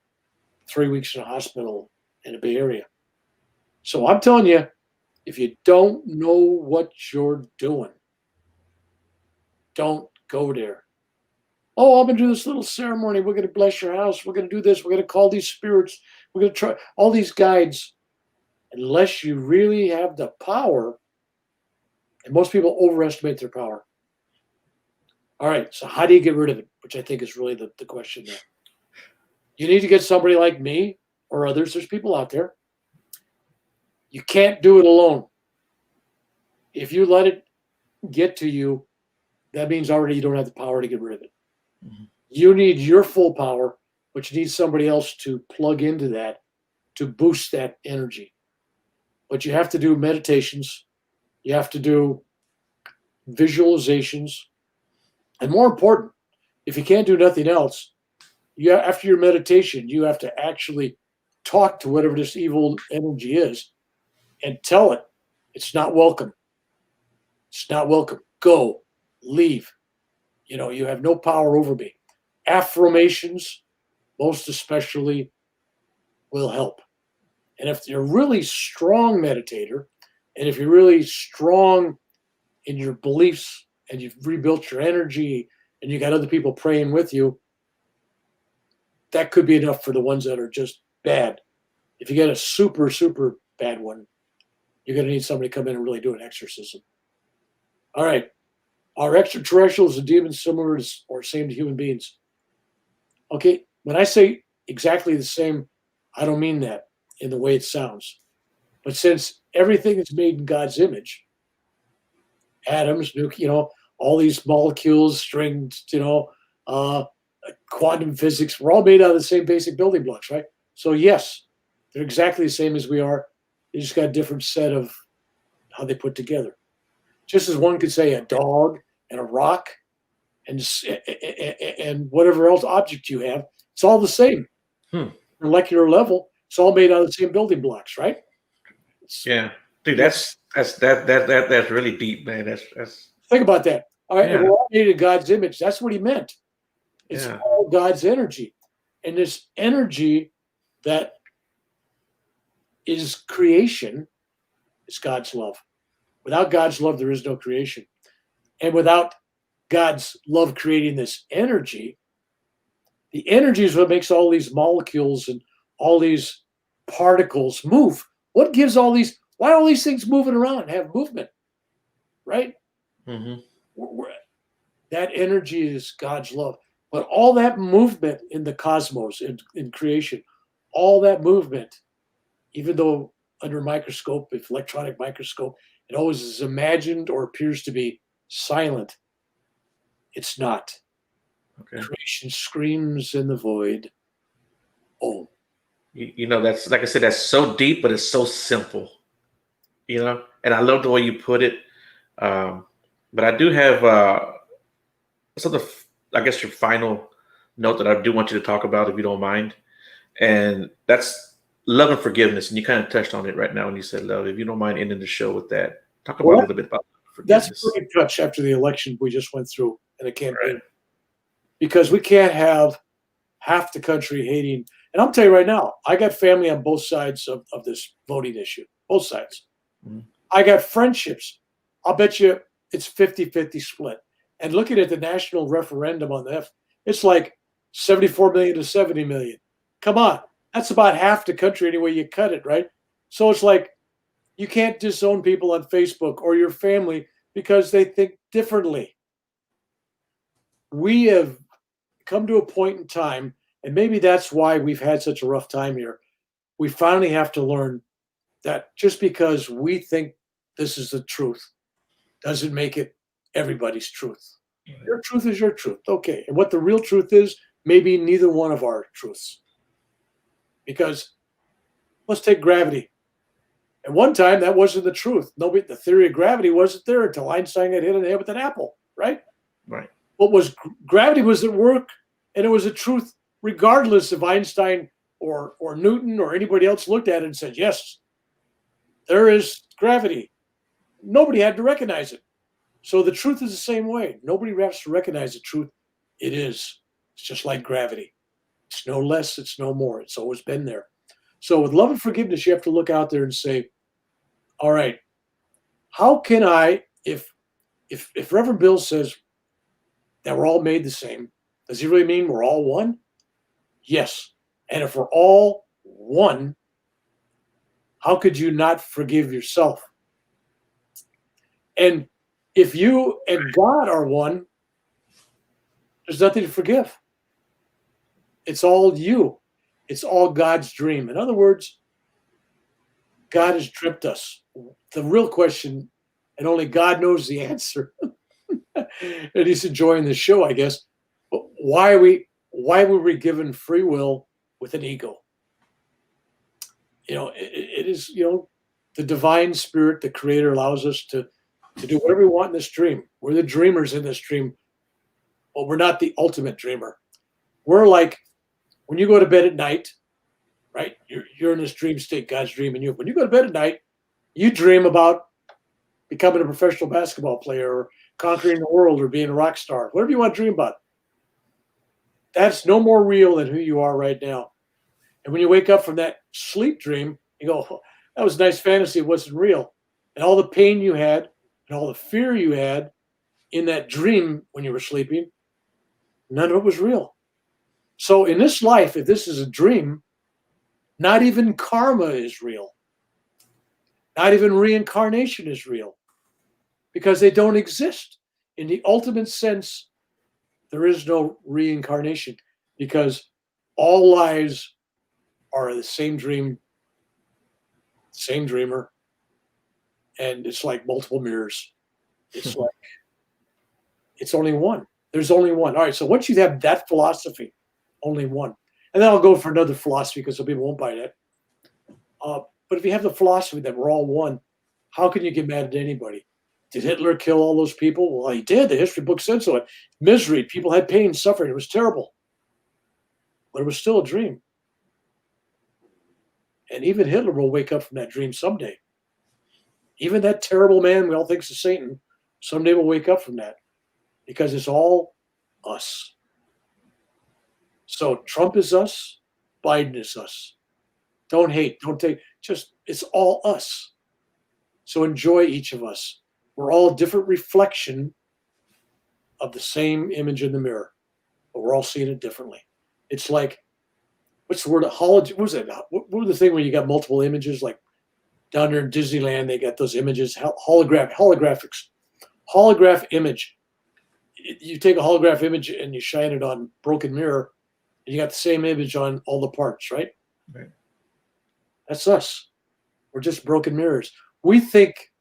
3 weeks in a hospital in the Bay Area. So I'm telling you, if you don't know what you're doing, don't go there. Oh, I'm going to do this little ceremony. We're going to bless your house. We're going to do this. We're going to call these spirits. We're going to try all these guides. Unless you really have the power, and most people overestimate their power. All right, so how do you get rid of it? Which I think is really the question there. You need to get somebody like me or others, there's people out there. You can't do it alone. If you let it get to you, that means already you don't have the power to get rid of it. Mm-hmm. You need your full power, but you need somebody else to plug into that to boost that energy. But you have to do meditations, you have to do visualizations, and more important, if you can't do nothing else, after your meditation, you have to actually talk to whatever this evil energy is and tell it it's not welcome. It's not welcome. Go, leave. You have no power over me. Affirmations, most especially, will help. And if you're a really strong meditator, and if you're really strong in your beliefs and you've rebuilt your energy and you got other people praying with you, that could be enough for the ones that are just bad. If you get a super, super bad one, you're going to need somebody to come in and really do an exorcism. All right. Are extraterrestrials and demons similar to, or same to human beings? Okay. When I say exactly the same, I don't mean that in the way it sounds. But since everything is made in God's image, atoms, all these molecules, strings, quantum physics, we're all made out of the same basic building blocks, right? So yes, they're exactly the same as we are. They just got a different set of how they put together. Just as one could say a dog and a rock and whatever else object you have, it's all the same. Molecular level, it's all made out of the same building blocks, right? Yeah, dude, that's really deep, man. That's think about that. All right, yeah. We're all made in God's image. That's what he meant. It's Yeah. all God's energy, and this energy that is creation is God's love. Without God's love, there is no creation, and without God's love creating this energy, the energy is what makes all these molecules and all these particles move. What gives all these? Why are all these things moving around and have movement? Right? Mm-hmm. That energy is God's love. But all that movement in the cosmos, in creation, all that movement, even though under a microscope, if electronic microscope, it always is imagined or appears to be silent. It's not. Okay. Creation screams in the void. Oh. That's, like I said, that's so deep, but it's so simple. And I love the way you put it. But I do have I guess your final note that I do want you to talk about, if you don't mind. And that's love and forgiveness. And you kind of touched on it right now when you said love. If you don't mind ending the show with that, talk about a little bit about forgiveness. That's a pretty touch after the election we just went through in a campaign. Right. Because we can't have half the country hating. And I'll tell you right now, I got family on both sides of this voting issue, both sides. Mm-hmm. I got friendships. I'll bet you it's 50-50 split. And looking at the national referendum on the it's like 74 million to 70 million. Come on. That's about half the country any way you cut it, right? So it's like you can't disown people on Facebook or your family because they think differently. We have come to a point in time, and maybe that's why we've had such a rough time here. We finally have to learn that just because we think this is the truth doesn't make it everybody's truth. Your truth is your truth. Okay. And what the real truth is, maybe neither one of our truths. Because let's take gravity. At one time, that wasn't the truth. The theory of gravity wasn't there until Einstein got hit in the head with an apple, right? Right. What was gravity was at work, and it was a truth regardless if Einstein or Newton or anybody else looked at it and said, yes, there is gravity. Nobody had to recognize it. So the truth is the same way. Nobody has to recognize the truth. It is. It's just like gravity. It's no less, it's no more. It's always been there. So with love and forgiveness, you have to look out there and say, all right, how can I, if Reverend Bill says that we're all made the same, does he really mean we're all one? Yes. And if we're all one, how could you not forgive yourself? And if you and God are one, there's nothing to forgive. It's all you. It's all God's dream. In other words, God has tripped us. The real question, and only God knows the answer, and he's enjoying the show, I guess. But why were we given free will with an ego? It is, the divine spirit, the creator, allows us to do whatever we want in this dream. We're the dreamers in this dream, but we're not the ultimate dreamer. We're like when you go to bed at night, right? You're in this dream state, God's dreaming you. When you go to bed at night, you dream about becoming a professional basketball player or conquering the world or being a rock star, whatever you want to dream about. That's no more real than who you are right now. And when you wake up from that sleep dream, you go, oh, that was a nice fantasy. It wasn't real. And all the pain you had and all the fear you had in that dream when you were sleeping, none of it was real. So in this life, if this is a dream, not even karma is real. Not even reincarnation is real because they don't exist. In the ultimate sense, there is no reincarnation because all lives are the same dream, same dreamer, and it's like multiple mirrors. It's like, it's only one. There's only one. All right, so once you have that philosophy, only one. And then I'll go for another philosophy because some people won't buy that. But if you have the philosophy that we're all one, how can you get mad at anybody? Did Hitler kill all those people? Well, he did. The history book said so. Misery, people had pain, suffering. It was terrible. But it was still a dream. And even Hitler will wake up from that dream someday. Even that terrible man we all think is Satan, someday will wake up from that because it's all us. So Trump is us, Biden is us. Don't hate, don't take, just, it's all us. So enjoy each of us. We're all a different reflection of the same image in the mirror, but we're all seeing it differently. It's like, what's the word? What was that? What was the thing where you got multiple images? Like down there in Disneyland, they got those images, holographics, holograph image. You take a holograph image and you shine it on broken mirror, and you got the same image on all the parts, right? Right. That's us. We're just broken mirrors. We think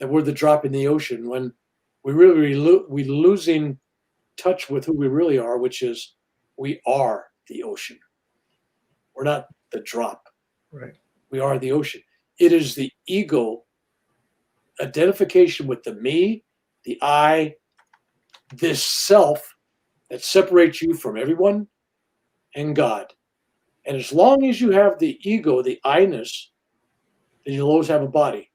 that we're the drop in the ocean when we're losing touch with who we really are, which is we are the ocean. We're not the drop. Right. We are the ocean. It is the ego identification with the me, the I, this self that separates you from everyone and God. And as long as you have the ego, the I-ness, then you'll always have a body.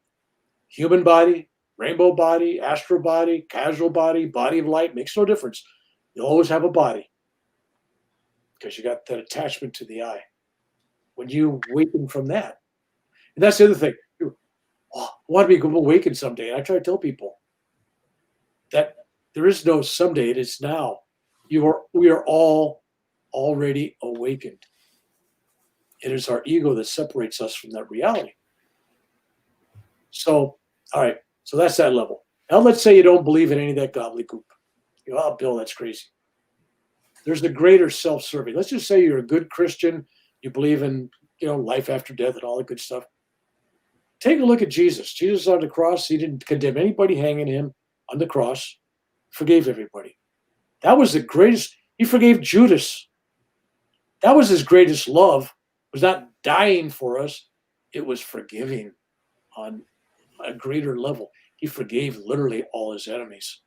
Human body, rainbow body, astral body, casual body, body of light, makes no difference. You'll always have a body because you got that attachment to the I. When you awaken from that, and that's the other thing. I want to be awakened someday. And I try to tell people that there is no someday, it is now. We are all already awakened. It is our ego that separates us from that reality. So, all right, so that's that level. Now let's say you don't believe in any of that gobbledygook. You go, oh, Bill, that's crazy. There's the greater self-serving. Let's just say you're a good Christian. You believe in, life after death and all that good stuff. Take a look at Jesus. Jesus on the cross, he didn't condemn anybody hanging him on the cross. Forgave everybody. That was the greatest. He forgave Judas. That was his greatest love. It was not dying for us. It was forgiving on a greater level. He forgave literally all his enemies.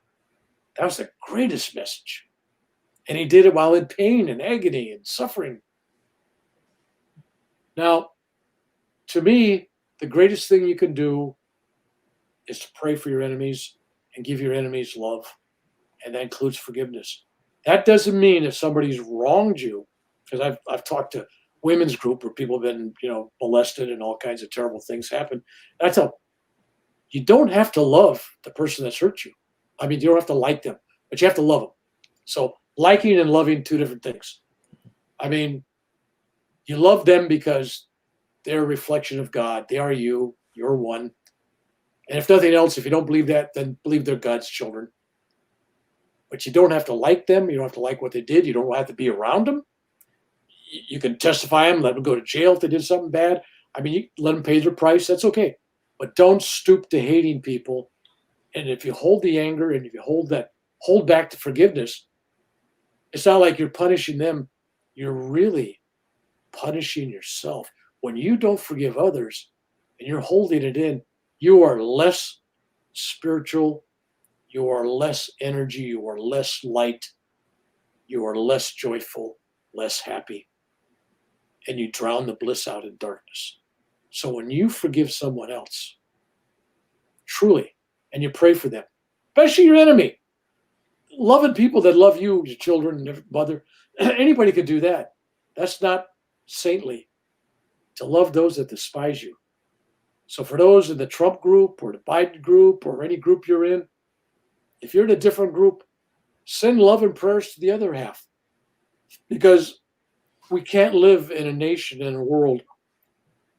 That was the greatest message. And he did it while in pain and agony and suffering. Now, to me, the greatest thing you can do is to pray for your enemies and give your enemies love. And that includes forgiveness. That doesn't mean if somebody's wronged you, because I've talked to women's group where people have been, molested and all kinds of terrible things happen. And I tell them, you don't have to love the person that's hurt you. I mean, you don't have to like them, but you have to love them. So liking and loving, two different things. I mean, you love them because they're a reflection of God. They are you. You're one. And if nothing else, if you don't believe that, then believe they're God's children. But you don't have to like them. You don't have to like what they did. You don't have to be around them. You can testify them, let them go to jail if they did something bad. I mean, you let them pay their price. That's okay. But don't stoop to hating people. And if you hold the anger and if you hold back the forgiveness, it's not like you're punishing them. You're really punishing yourself. When you don't forgive others and you're holding it in, you are less spiritual, you are less energy, you are less light, you are less joyful, less happy, and you drown the bliss out in darkness. So when you forgive someone else, truly, and you pray for them, especially your enemy, loving people that love you, your children, your mother, anybody could do that. That's not saintly to love those that despise you. So for those in the Trump group or the Biden group or any group you're in, if you're in a different group, send love and prayers to the other half, because we can't live in a nation, in a world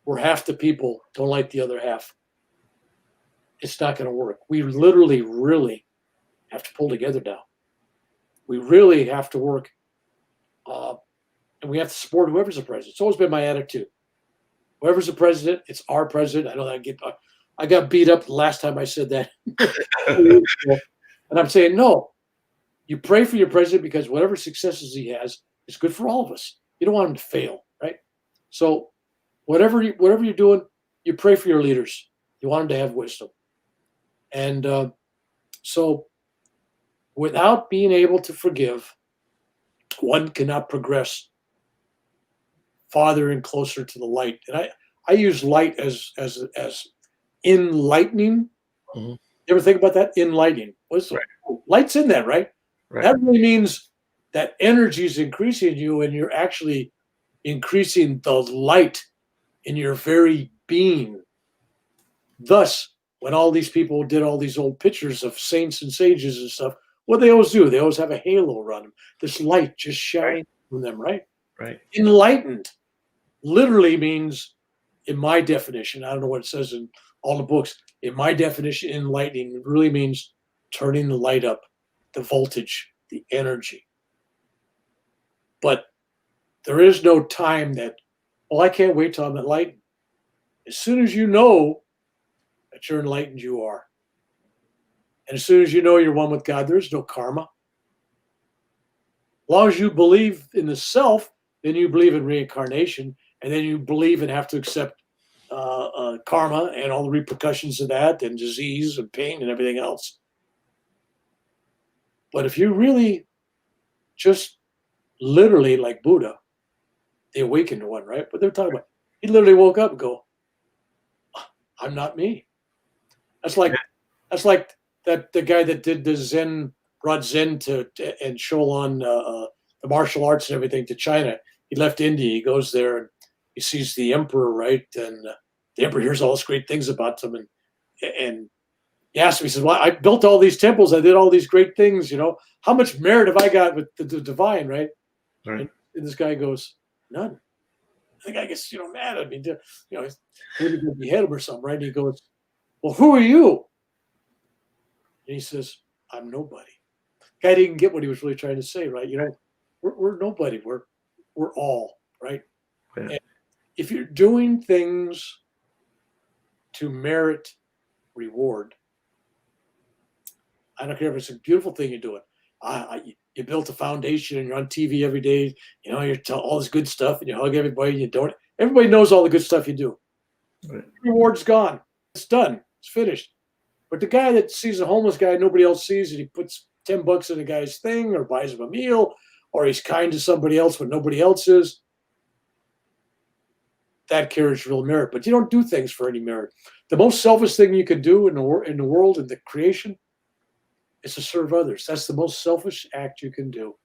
where half the people don't like the other half. It's not going to work. We literally, really have to pull together now. We really have to work, and we have to support whoever's the president. It's always been my attitude. Whoever's the president, it's our president. I know that I got beat up the last time I said that. And I'm saying, no, you pray for your president, because whatever successes he has is good for all of us. You don't want him to fail, right? So whatever you're doing, you pray for your leaders. You want them to have wisdom. And so without being able to forgive, one cannot progress farther and closer to the light. And I use light as enlightening. Mm-hmm. You ever think about that? Enlightening. What's right. Light's in that, right? That really means that energy is increasing in you, and you're actually increasing the light in your very being. Thus, when all these people did all these old pictures of saints and sages and stuff, what they always do, they always have a halo around them. This light just shining from them, right? Right. Enlightened literally means, in my definition, I don't know what it says in all the books. In my definition, enlightening really means turning the light up, the voltage, the energy. But there is no time that, well, I can't wait till I'm enlightened. As soon as you know that you're enlightened, you are. And as soon as you know you're one with God, there's no karma. As long as you believe in the self, then you believe in reincarnation, and then you believe and have to accept karma and all the repercussions of that, and disease and pain and everything else. But if you really just literally, like Buddha, the awakened one, right? What they're talking about, he literally woke up and go, I'm not me. That's like that the guy that did the Zen, brought Zen to and show on the martial arts and everything to China. He left India. He goes there and he sees the emperor, right? And the emperor hears all these great things about him, and he asked him. He says, "Well, I built all these temples. I did all these great things. You know, how much merit have I got with the divine, right?" And this guy goes, "None." The guy gets mad at me. He's maybe going to behead him or something, right? And he goes, "Well, who are you?" And he says, "I'm nobody." Guy didn't get what he was really trying to say, right? We're nobody. We're all, right? Yeah. And if you're doing things to merit reward, I don't care if it's a beautiful thing you're doing. You built a foundation and you're on TV every day. You're telling all this good stuff and you hug everybody. You don't. Everybody knows all the good stuff you do. Right. The reward's gone. It's done. It's finished. But the guy that sees a homeless guy nobody else sees, and he puts $10 in the guy's thing, or buys him a meal, or he's kind to somebody else when nobody else is, that carries real merit. But you don't do things for any merit. The most selfish thing you can do in the world, in the creation, is to serve others. That's the most selfish act you can do,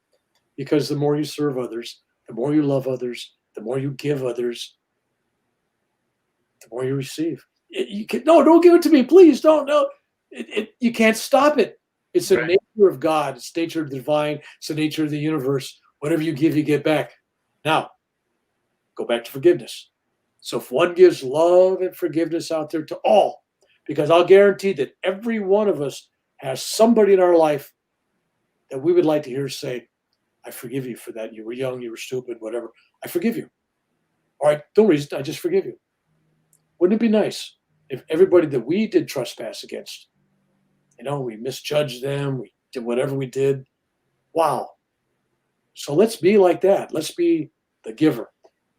because the more you serve others, the more you love others, the more you give others, the more you receive. Don't give it to me, please. Don't. No, you can't stop it. It's the nature of God. It's the nature of the divine. It's the nature of the universe. Whatever you give, you get back. Now, go back to forgiveness. So if one gives love and forgiveness out there to all, because I'll guarantee that every one of us has somebody in our life that we would like to hear say, I forgive you for that. You were young, you were stupid, whatever. I forgive you. All right, don't reason. I just forgive you. Wouldn't it be nice if everybody that we did trespass against, we misjudged them, we did whatever we did. Wow. So let's be like that. Let's be the giver.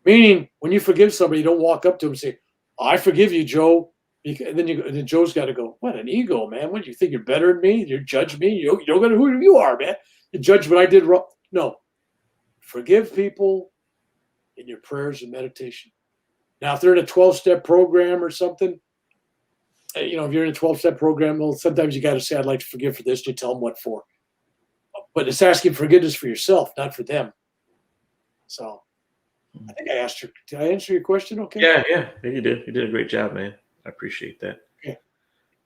Meaning, when you forgive somebody, you don't walk up to them and say, "I forgive you, Joe." And then Joe's got to go, "What an ego, man! What do you think you're better than me? You judge me? You don't know who you are, man. You judge what I did wrong." No, forgive people in your prayers and meditation. Now, if they're in a 12-step program or something, if you're in a 12-step program, well, sometimes you got to say, "I'd like to forgive for this." And you tell them what for. But it's asking forgiveness for yourself, not for them. So I think did I answer your question? Okay. Yeah, you did. You did a great job, man. I appreciate that. Okay.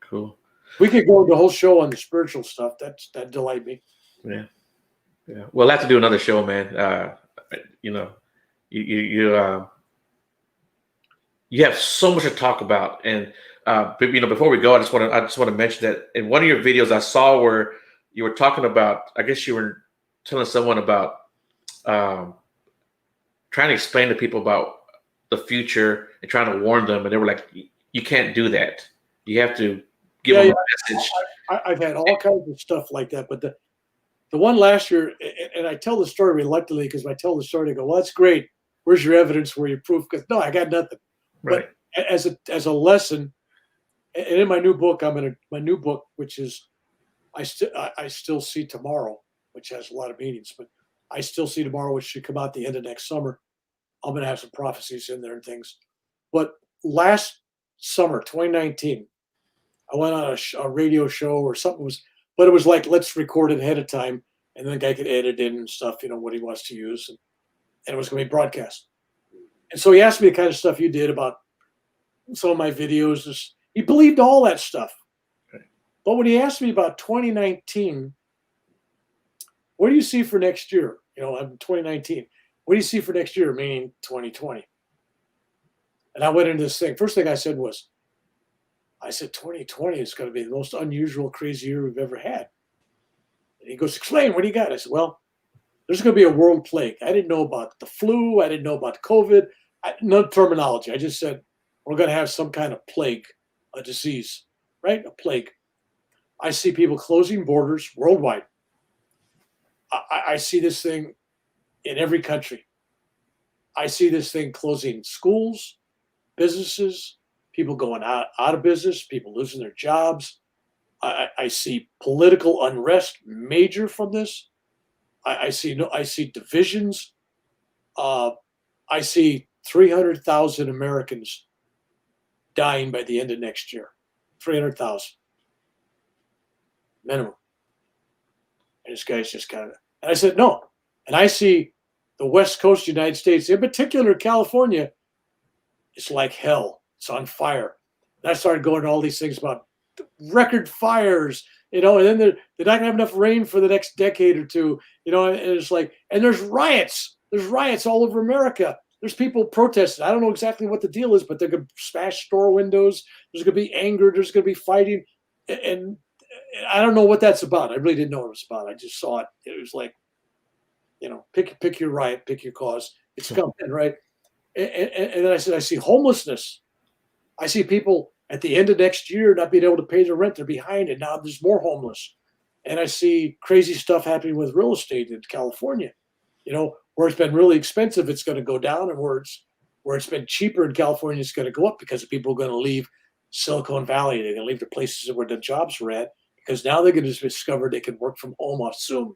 Cool. We could go the whole show on the spiritual stuff. That delight me. Yeah. We'll have to do another show, man. You have so much to talk about, and before we go, I just want to mention that in one of your videos I saw where you were talking about, I guess you were telling someone about trying to explain to people about the future and trying to warn them, and they were like, "You can't do that. You have to give them a message." I've had all kinds of stuff like that, but the one last year, and I tell the story reluctantly because when I tell the story, I go, "Well, that's great. Where's your evidence? Where your proof?" Because no, I got nothing. Right. But as a lesson, and in my new book, which is I still see tomorrow, which has a lot of meanings, but I still see tomorrow, which should come out the end of next summer. I'm going to have some prophecies in there and things. But last summer, 2019, I went on a radio show or something but it was like, let's record it ahead of time. And then the guy could edit in and stuff, what he wants to use. And it was going to be broadcast. And so he asked me the kind of stuff you did about some of my videos. He believed all that stuff. Okay. But when he asked me about 2019, what do you see for next year? I'm 2019. What do you see for next year, meaning 2020? And I went into this thing. First thing I said 2020 is going to be the most unusual, crazy year we've ever had. And he goes, "Explain, what do you got?" I said, "Well, there's going to be a world plague." I didn't know about the flu. I didn't know about COVID. No terminology. I just said, we're going to have some kind of plague, a disease, right? A plague. I see people closing borders worldwide. I see this thing in every country. I see this thing closing schools, businesses, people going out of business, people losing their jobs. I see political unrest major from this. I see divisions. I see 300,000 Americans dying by the end of next year. 300,000 minimum. And this guy's just and I said, no. And I see the West Coast United States, in particular California, it's like hell. It's on fire. And I started going to all these things about record fires, and then they're not gonna have enough rain for the next decade or two, and it's like, and there's riots. There's riots all over America. There's people protesting. I don't know exactly what the deal is, but they're gonna smash store windows. There's gonna be anger. There's gonna be fighting, and I don't know what that's about. I really didn't know what it was about. I just saw it. It was like, pick your riot, pick your cause. It's coming, right? And then I said, I see homelessness. I see people at the end of next year not being able to pay their rent. They're behind, and now there's more homeless. And I see crazy stuff happening with real estate in California. Where it's been really expensive, it's going to go down, and where it's been cheaper in California, it's going to go up because people are going to leave Silicon Valley. They're going to leave the places where the jobs were at, because now they're going to discover they can work from home off Zoom.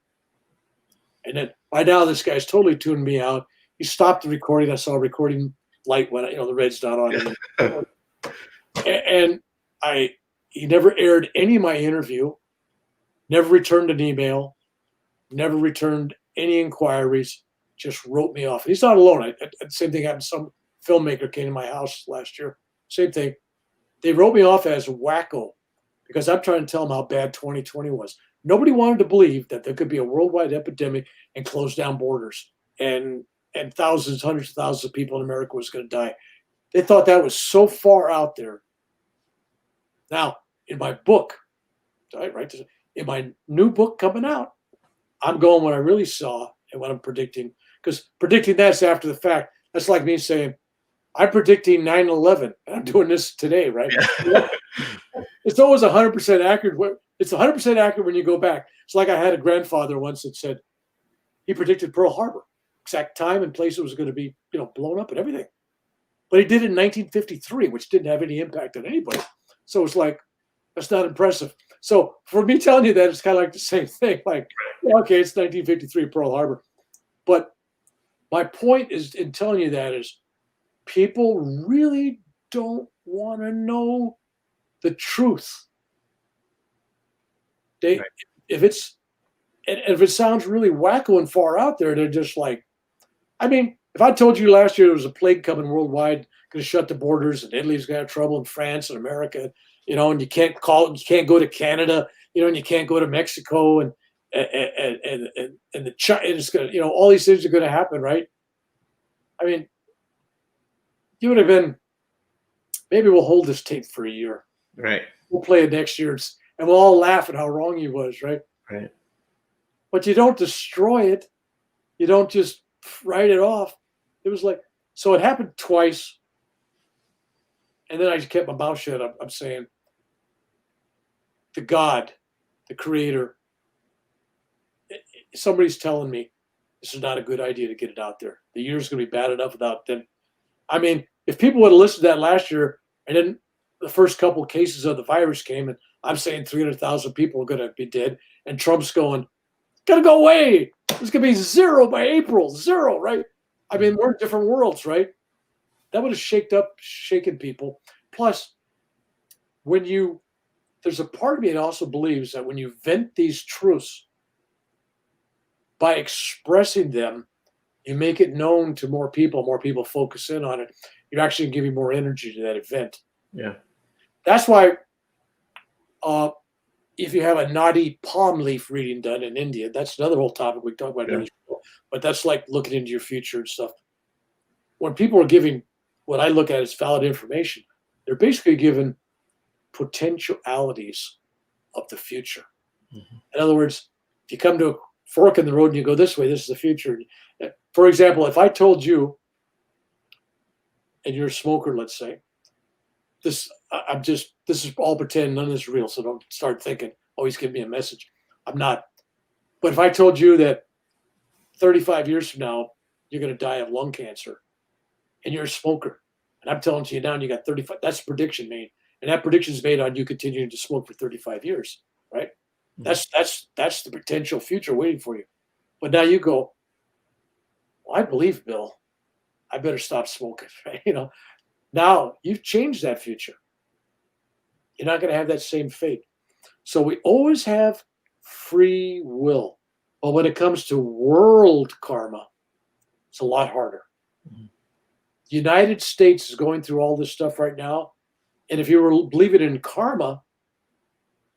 And then by now, this guy's totally tuned me out. He stopped the recording. I saw a recording light when the red's not on. And he never aired any of my interview, never returned an email, never returned any inquiries, just wrote me off. He's not alone. The same thing happened. Some filmmaker came to my house last year. Same thing. They wrote me off as wacko because I'm trying to tell them how bad 2020 was. Nobody wanted to believe that there could be a worldwide epidemic and close down borders and hundreds of thousands of people in America was going to die. They thought that was so far out there. Now, in my book, in my new book coming out, I'm going what I really saw, and what I'm predicting. Because predicting that's after the fact. That's like me saying, I'm predicting 9/11, and I'm doing this today, right? Yeah. It's always 100% accurate. It's 100% accurate when you go back. It's like I had a grandfather once that said he predicted Pearl Harbor, exact time and place it was going to be, blown up and everything. But he did it in 1953, which didn't have any impact on anybody. So it's like, that's not impressive. So for me telling you that, it's kind of like the same thing. Like, yeah, okay, it's 1953 Pearl Harbor. But my point is in telling you that is people really don't want to know the truth. They, Right. if it sounds really wacko and far out there, they're just like, I mean, if I told you last year there was a plague coming worldwide, going to shut the borders, and Italy's going to have trouble, and France and America, and you can't go to Canada, and you can't go to Mexico, and it's going to, all these things are going to happen, right? I mean, you would have been, maybe we'll hold this tape for a year. Right. We'll play it next year, and we'll all laugh at how wrong he was, right? Right. But you don't destroy it. You don't just write it off. It was like, so it happened twice. And then I just kept my mouth shut. I'm saying, the God, the creator, somebody's telling me this is not a good idea to get it out there. The year's going to be bad enough without them. I mean, if people would have listened to that last year, and then the first couple of cases of the virus came, and I'm saying 300,000 people are going to be dead, and Trump's going, got to go away. It's going to be zero by April, zero, right? I mean, we're in different worlds, right? That would have shaken people. Plus, there's a part of me that also believes that when you vent these truths, by expressing them, you make it known to more people focus in on it. You're actually giving more energy to that event. Yeah. That's why if you have a naughty palm leaf reading done in India, that's another whole topic we talk about. Yeah. But that's like looking into your future and stuff. When people are giving what I look at as valid information, they're basically given potentialities of the future. Mm-hmm. In other words, if you come to a fork in the road and you go this way, this is the future. For example, if I told you, and you're a smoker, let's say, this is all pretend, none of this is real, so don't start thinking, oh, he's giving me a message. I'm not. But if I told you that 35 years from now, you're going to die of lung cancer, and you're a smoker, and I'm telling you now, and you got 35, that's a prediction made. And that prediction is made on you continuing to smoke for 35 years, right? Mm-hmm. That's the potential future waiting for you. But now you go, well, I believe Bill, I better stop smoking, right? Now you've changed that future. You're not going to have that same fate. So we always have free will. But when it comes to world karma, it's a lot harder. Mm-hmm. The United States is going through all this stuff right now. And if you were believing in karma,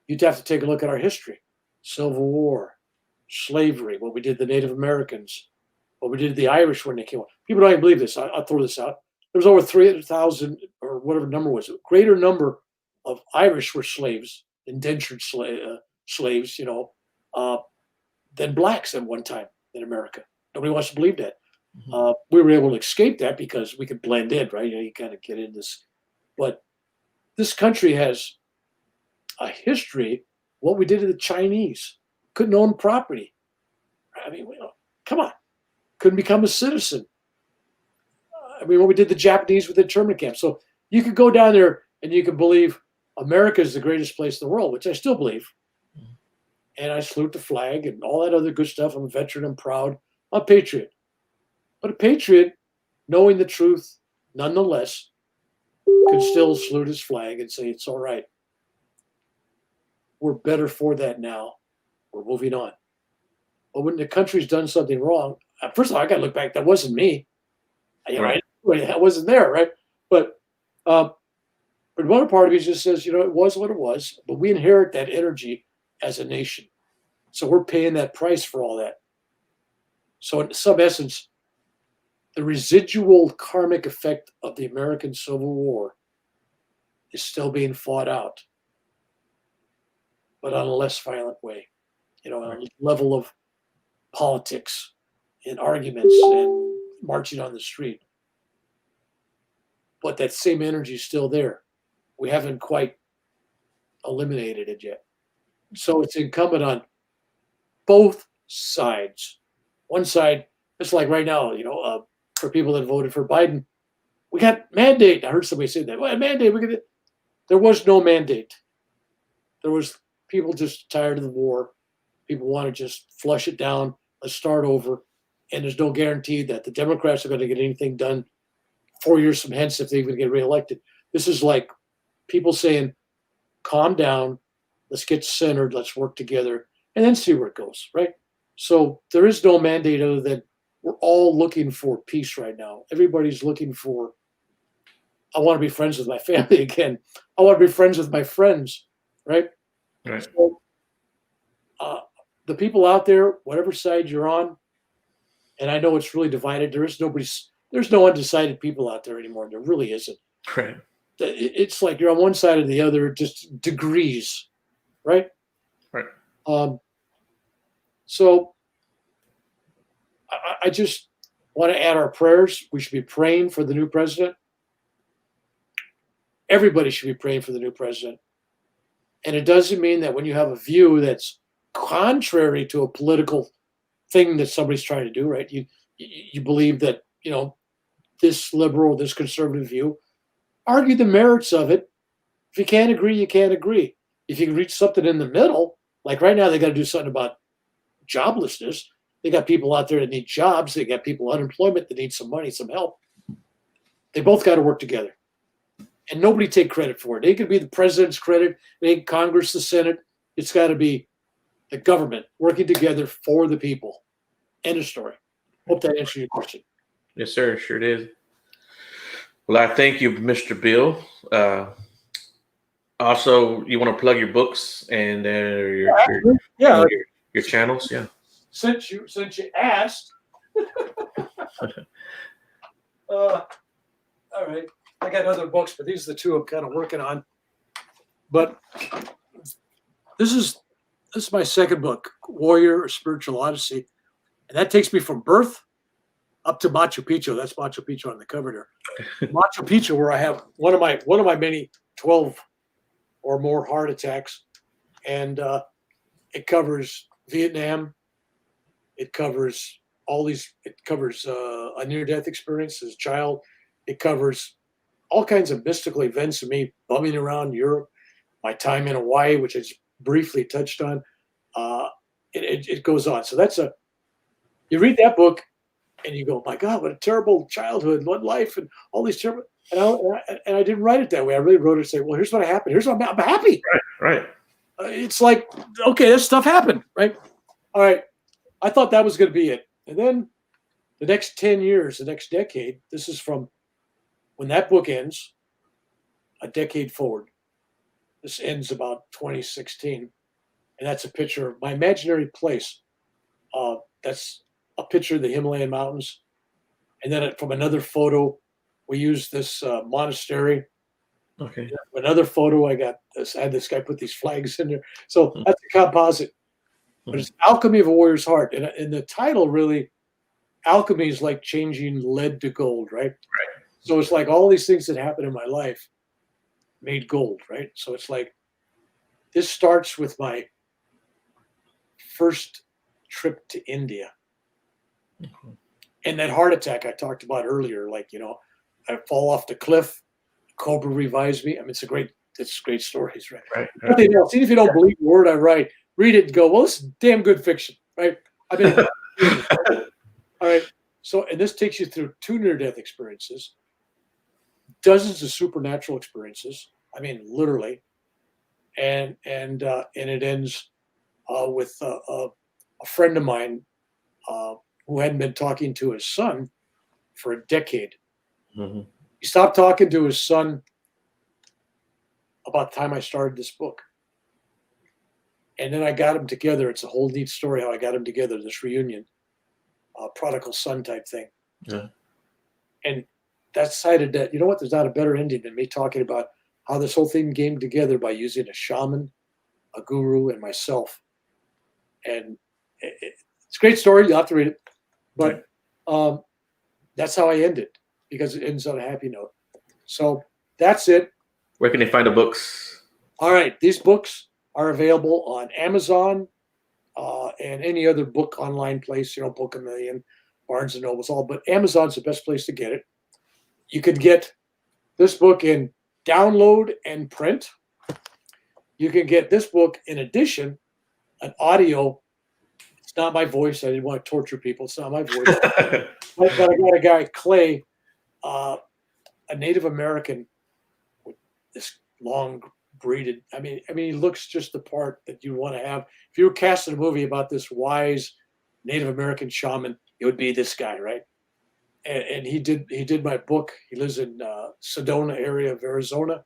you'd have to take a look at our history. Civil War, slavery, what we did to the Native Americans, what we did to the Irish when they came on. People don't even believe this. I'll throw this out. There was over 300,000 or whatever number was. A greater number of Irish were slaves, indentured slaves, than blacks at one time in America. Nobody wants to believe that. Mm-hmm. We were able to escape that because we could blend in, right? You kind of get in this. But this country has a history. What we did to the Chinese, couldn't own property. I mean, come on, couldn't become a citizen. I mean, what we did to the Japanese with the internment camps. So you could go down there and you can believe America is the greatest place in the world, which I still believe. Mm-hmm. And I salute the flag and all that other good stuff. I'm a veteran. I'm proud. I'm a patriot. But a patriot, knowing the truth, nonetheless, can still salute his flag and say it's all right. We're better for that now. We're moving on. But when the country's done something wrong, first of all, I got to look back. That wasn't me. Right. I wasn't there, right? But one part of me just says, it was what it was. But we inherit that energy as a nation. So we're paying that price for all that. So in some essence, the residual karmic effect of the American Civil War is still being fought out, but on a less violent way, on a level of politics, in arguments and marching on the street. But that same energy is still there. We haven't quite eliminated it yet. So it's incumbent on both sides. One side, it's like right now, for people that voted for Biden, we got mandate. I heard somebody say that. Well, mandate. There was no mandate. There was people just tired of the war. People want to just flush it down. Let's start over. And there's no guarantee that the Democrats are going to get anything done 4 years from hence if they even get reelected. This is like people saying, calm down. Let's get centered. Let's work together and then see where it goes, right? So there is no mandate other than we're all looking for peace right now. Everybody's looking for, I want to be friends with my family again. I want to be friends with my friends, right? Right. So, the people out there, whatever side you're on, and I know it's really divided. There's no undecided people out there anymore. There really isn't. Right. It's like you're on one side or the other, just degrees, right? Right. So I just want to add our prayers. We should be praying for the new president. Everybody should be praying for the new president. And it doesn't mean that when you have a view that's contrary to a political thing that somebody's trying to do, right? You believe that, this liberal, this conservative view, argue the merits of it. If you can't agree, you can't agree. If you can reach something in the middle, like right now, they got to do something about joblessness. They got people out there that need jobs. They got people unemployment that need some money, some help. They both got to work together. And nobody take credit for it. It could be the president's credit, it ain't Congress, the Senate. It's got to be the government working together for the people. End of story. Hope that answers your question. Yes, sir. Sure did. Well, I thank you, Mr. Bill. Also, you want to plug your books and your channels? Yeah. Since you asked, all right. I got other books, but these are the two I'm kind of working on. But this is my second book, Warrior: A Spiritual Odyssey, and that takes me from birth up to Machu Picchu. That's Machu Picchu on the cover there. Machu Picchu, where I have one of my many 12 or more heart attacks, and it covers Vietnam. It covers It covers a near-death experience as a child. It covers all kinds of mystical events of me bumming around Europe, my time in Hawaii, which I just briefly touched on. It goes on. So you read that book and you go, my God, what a terrible childhood, what life, and all these terrible. And I didn't write it that way. I really wrote it to say, well, here's what happened. Here's what I'm happy. Right. It's like, okay, this stuff happened, right? All right. I thought that was going to be it. And then the next 10 years, the next decade, this is from when that book ends, a decade forward. This ends about 2016. And that's a picture of my imaginary place. That's a picture of the Himalayan mountains. And then from another photo, we used this monastery. Okay. Another photo, I had this guy put these flags in there. So that's a composite. But it's Alchemy of a Warrior's Heart. And the title really, alchemy is like changing lead to gold, right? Right. So it's like all these things that happened in my life made gold, right? So it's like, this starts with my first trip to India. Mm-hmm. And that heart attack I talked about earlier, I fall off the cliff, Cobra revives me. I mean, it's great stories, right? Right. Nothing else. Even if you don't believe a word I write, read it and go, well, this is damn good fiction, right? I've been all right. So, and this takes you through 2 near-death experiences, dozens of supernatural experiences. I mean, literally, and it ends with a friend of mine who hadn't been talking to his son for a decade. Mm-hmm. He stopped talking to his son about the time I started this book. And then I got them together. It's a whole neat story how I got them together, this reunion, prodigal son type thing. Yeah. And that decided that, you know what, there's not a better ending than me talking about how this whole thing came together by using a shaman, a guru, and myself. And it's a great story. You'll have to read it. But that's how I end it, because it ends on a happy note. So that's it. Where can they find the books? All right. These books are available on Amazon and any other book online place, Book a Million, Barnes and Noble's, all. But Amazon's the best place to get it. You can get this book in download and print. You can get this book in addition, an audio. It's not my voice. I didn't want to torture people. It's not my voice. But I got a guy, Clay, a Native American with this long breeded. I mean, he looks just the part that you want to have. If you were casting a movie about this wise Native American shaman, it would be this guy, right? And he did my book. He lives in Sedona area of Arizona,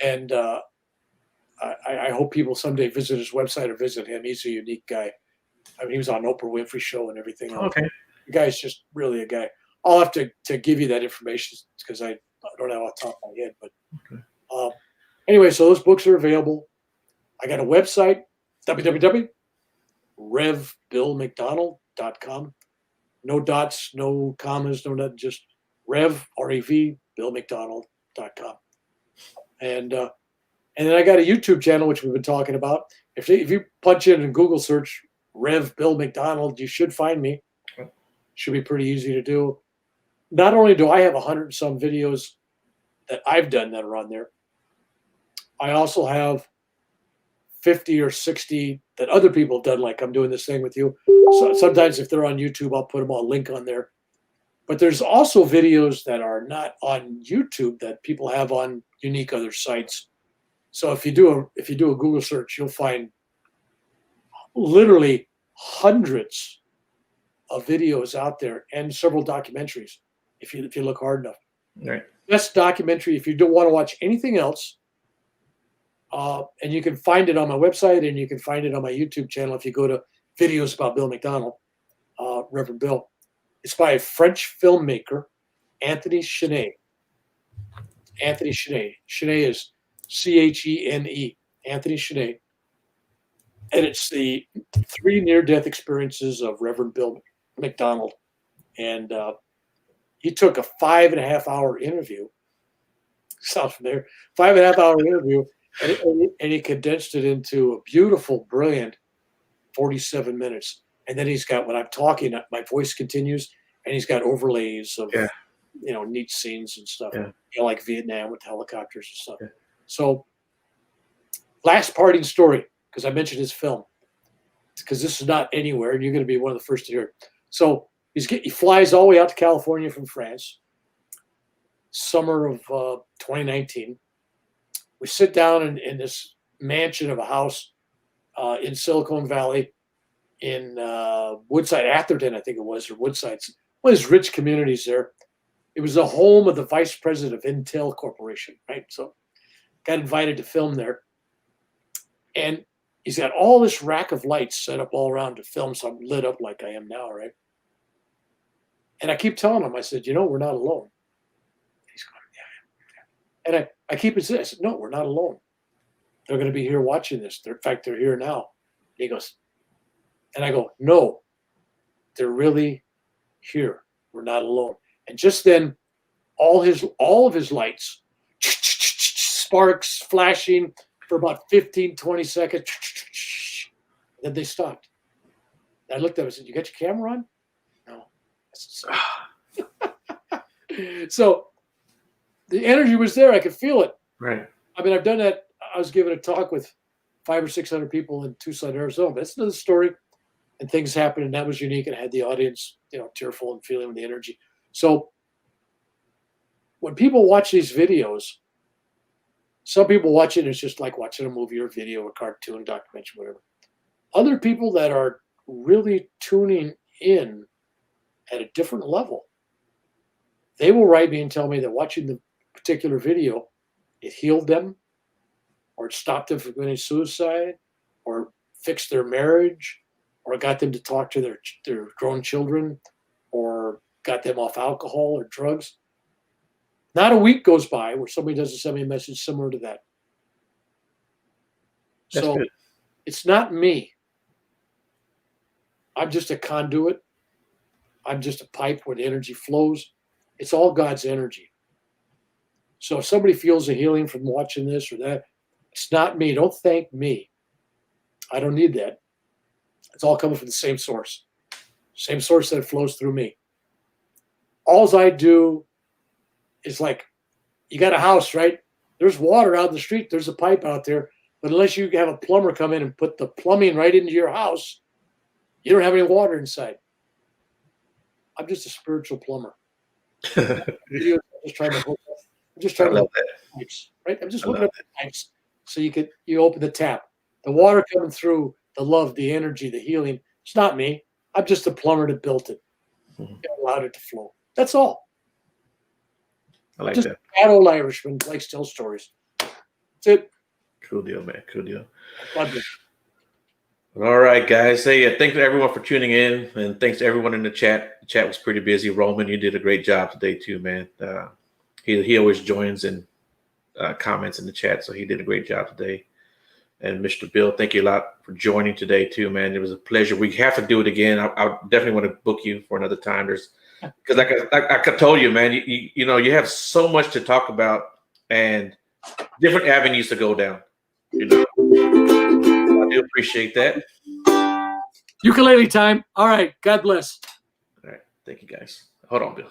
and I hope people someday visit his website or visit him. He's a unique guy. I mean, he was on Oprah Winfrey show and everything else. Okay. The guy's just really a guy. I'll have to give you that information because I don't have it off the top of my head. But anyway, so those books are available. I got a website, www.revbillmcdonald.com. No dots, no commas, no nothing, just R-E-V, billmcdonald.com. And then I got a YouTube channel, which we've been talking about. If you punch in Google search Rev Bill McDonald, you should find me. Should be pretty easy to do. Not only do I have 100 and some videos that I've done that are on there, I also have 50 or 60 that other people have done, like I'm doing this thing with you. So sometimes if they're on YouTube, I'll put them all link on there. But there's also videos that are not on YouTube that people have on unique other sites. So if you do a Google search, you'll find literally hundreds of videos out there and several documentaries if you look hard enough. Right. Best documentary if you don't want to watch anything else. And you can find it on my website and you can find it on my YouTube channel if you go to videos about Bill McDonald, Reverend Bill. It's by a French filmmaker, Anthony Chenet. Anthony Chenet. Chenet is C-H-E-N-E. Anthony Chenet. And it's the 3 near-death experiences of Reverend Bill McDonald. And he took a 5.5-hour interview. Sounds familiar. 5.5-hour interview. And he condensed it into a beautiful, brilliant 47 minutes. And then he's got, when I'm talking, my voice continues, and he's got overlays of, neat scenes and stuff, like Vietnam with helicopters and stuff. Yeah. So, last parting story, because I mentioned his film, because this is not anywhere, and you're going to be one of the first to hear it. So, he flies all the way out to California from France, summer of 2019. We sit down in this mansion of a house in Silicon Valley in Woodside, Atherton, I think it was, or Woodside, one of these rich communities there. It was the home of the vice president of Intel Corporation, right? So got invited to film there. And he's got all this rack of lights set up all around to film, so I'm lit up like I am now, right? And I keep telling him, I said, we're not alone. He's going, yeah. And I keep insisting, I said, no, we're not alone. They're going to be here watching this. In fact, they're here now. And he goes, and I go, no, they're really here. We're not alone. And just then, all of his lights, sparks flashing for about 15, 20 seconds. Then they stopped. I looked at him and said, you got your camera on? No. I said, so the energy was there. I could feel it. Right. I mean, I've done that. I was giving a talk with 500 or 600 people in Tucson, Arizona. That's another story. And things happened, and that was unique, and I had the audience, tearful and feeling the energy. So when people watch these videos, some people watch it and it's just like watching a movie or video or cartoon, documentary, whatever. Other people that are really tuning in at a different level, they will write me and tell me that watching the particular video, it healed them, or it stopped them from committing suicide, or fixed their marriage, or got them to talk to their grown children, or got them off alcohol or drugs. Not a week goes by where somebody doesn't send me a message similar to that. That's so good. It's not me. I'm just a conduit. I'm just a pipe where the energy flows. It's all God's energy. So if somebody feels a healing from watching this or that, it's not me. Don't thank me. I don't need that. It's all coming from the same source that flows through me. All I do is like, you got a house, right? There's water out in the street. There's a pipe out there. But unless you have a plumber come in and put the plumbing right into your house, you don't have any water inside. I'm just a spiritual plumber. I'm just trying to hook up. I'm just trying to hook up the pipes, right? I'm just hooking up the pipes so you open the tap. The water coming through, the love, the energy, the healing. It's not me. I'm just a plumber that built it. Allowed it to flow. That's all. I like just that. That old Irishman likes to tell stories. That's it. Cool deal, man. Cool deal. Love it. All right, guys. Hey, thanks to everyone for tuning in, and thanks to everyone in the chat. The chat was pretty busy. Roman, you did a great job today too, man. He always joins and comments in the chat, so he did a great job today. And Mr. Bill, thank you a lot for joining today too, man. It was a pleasure. We have to do it again. I definitely want to book you for another time. Because like I told you, man, you know, you have so much to talk about and different avenues to go down. You know, I do appreciate that. Ukulele time. All right. God bless. All right. Thank you, guys. Hold on, Bill.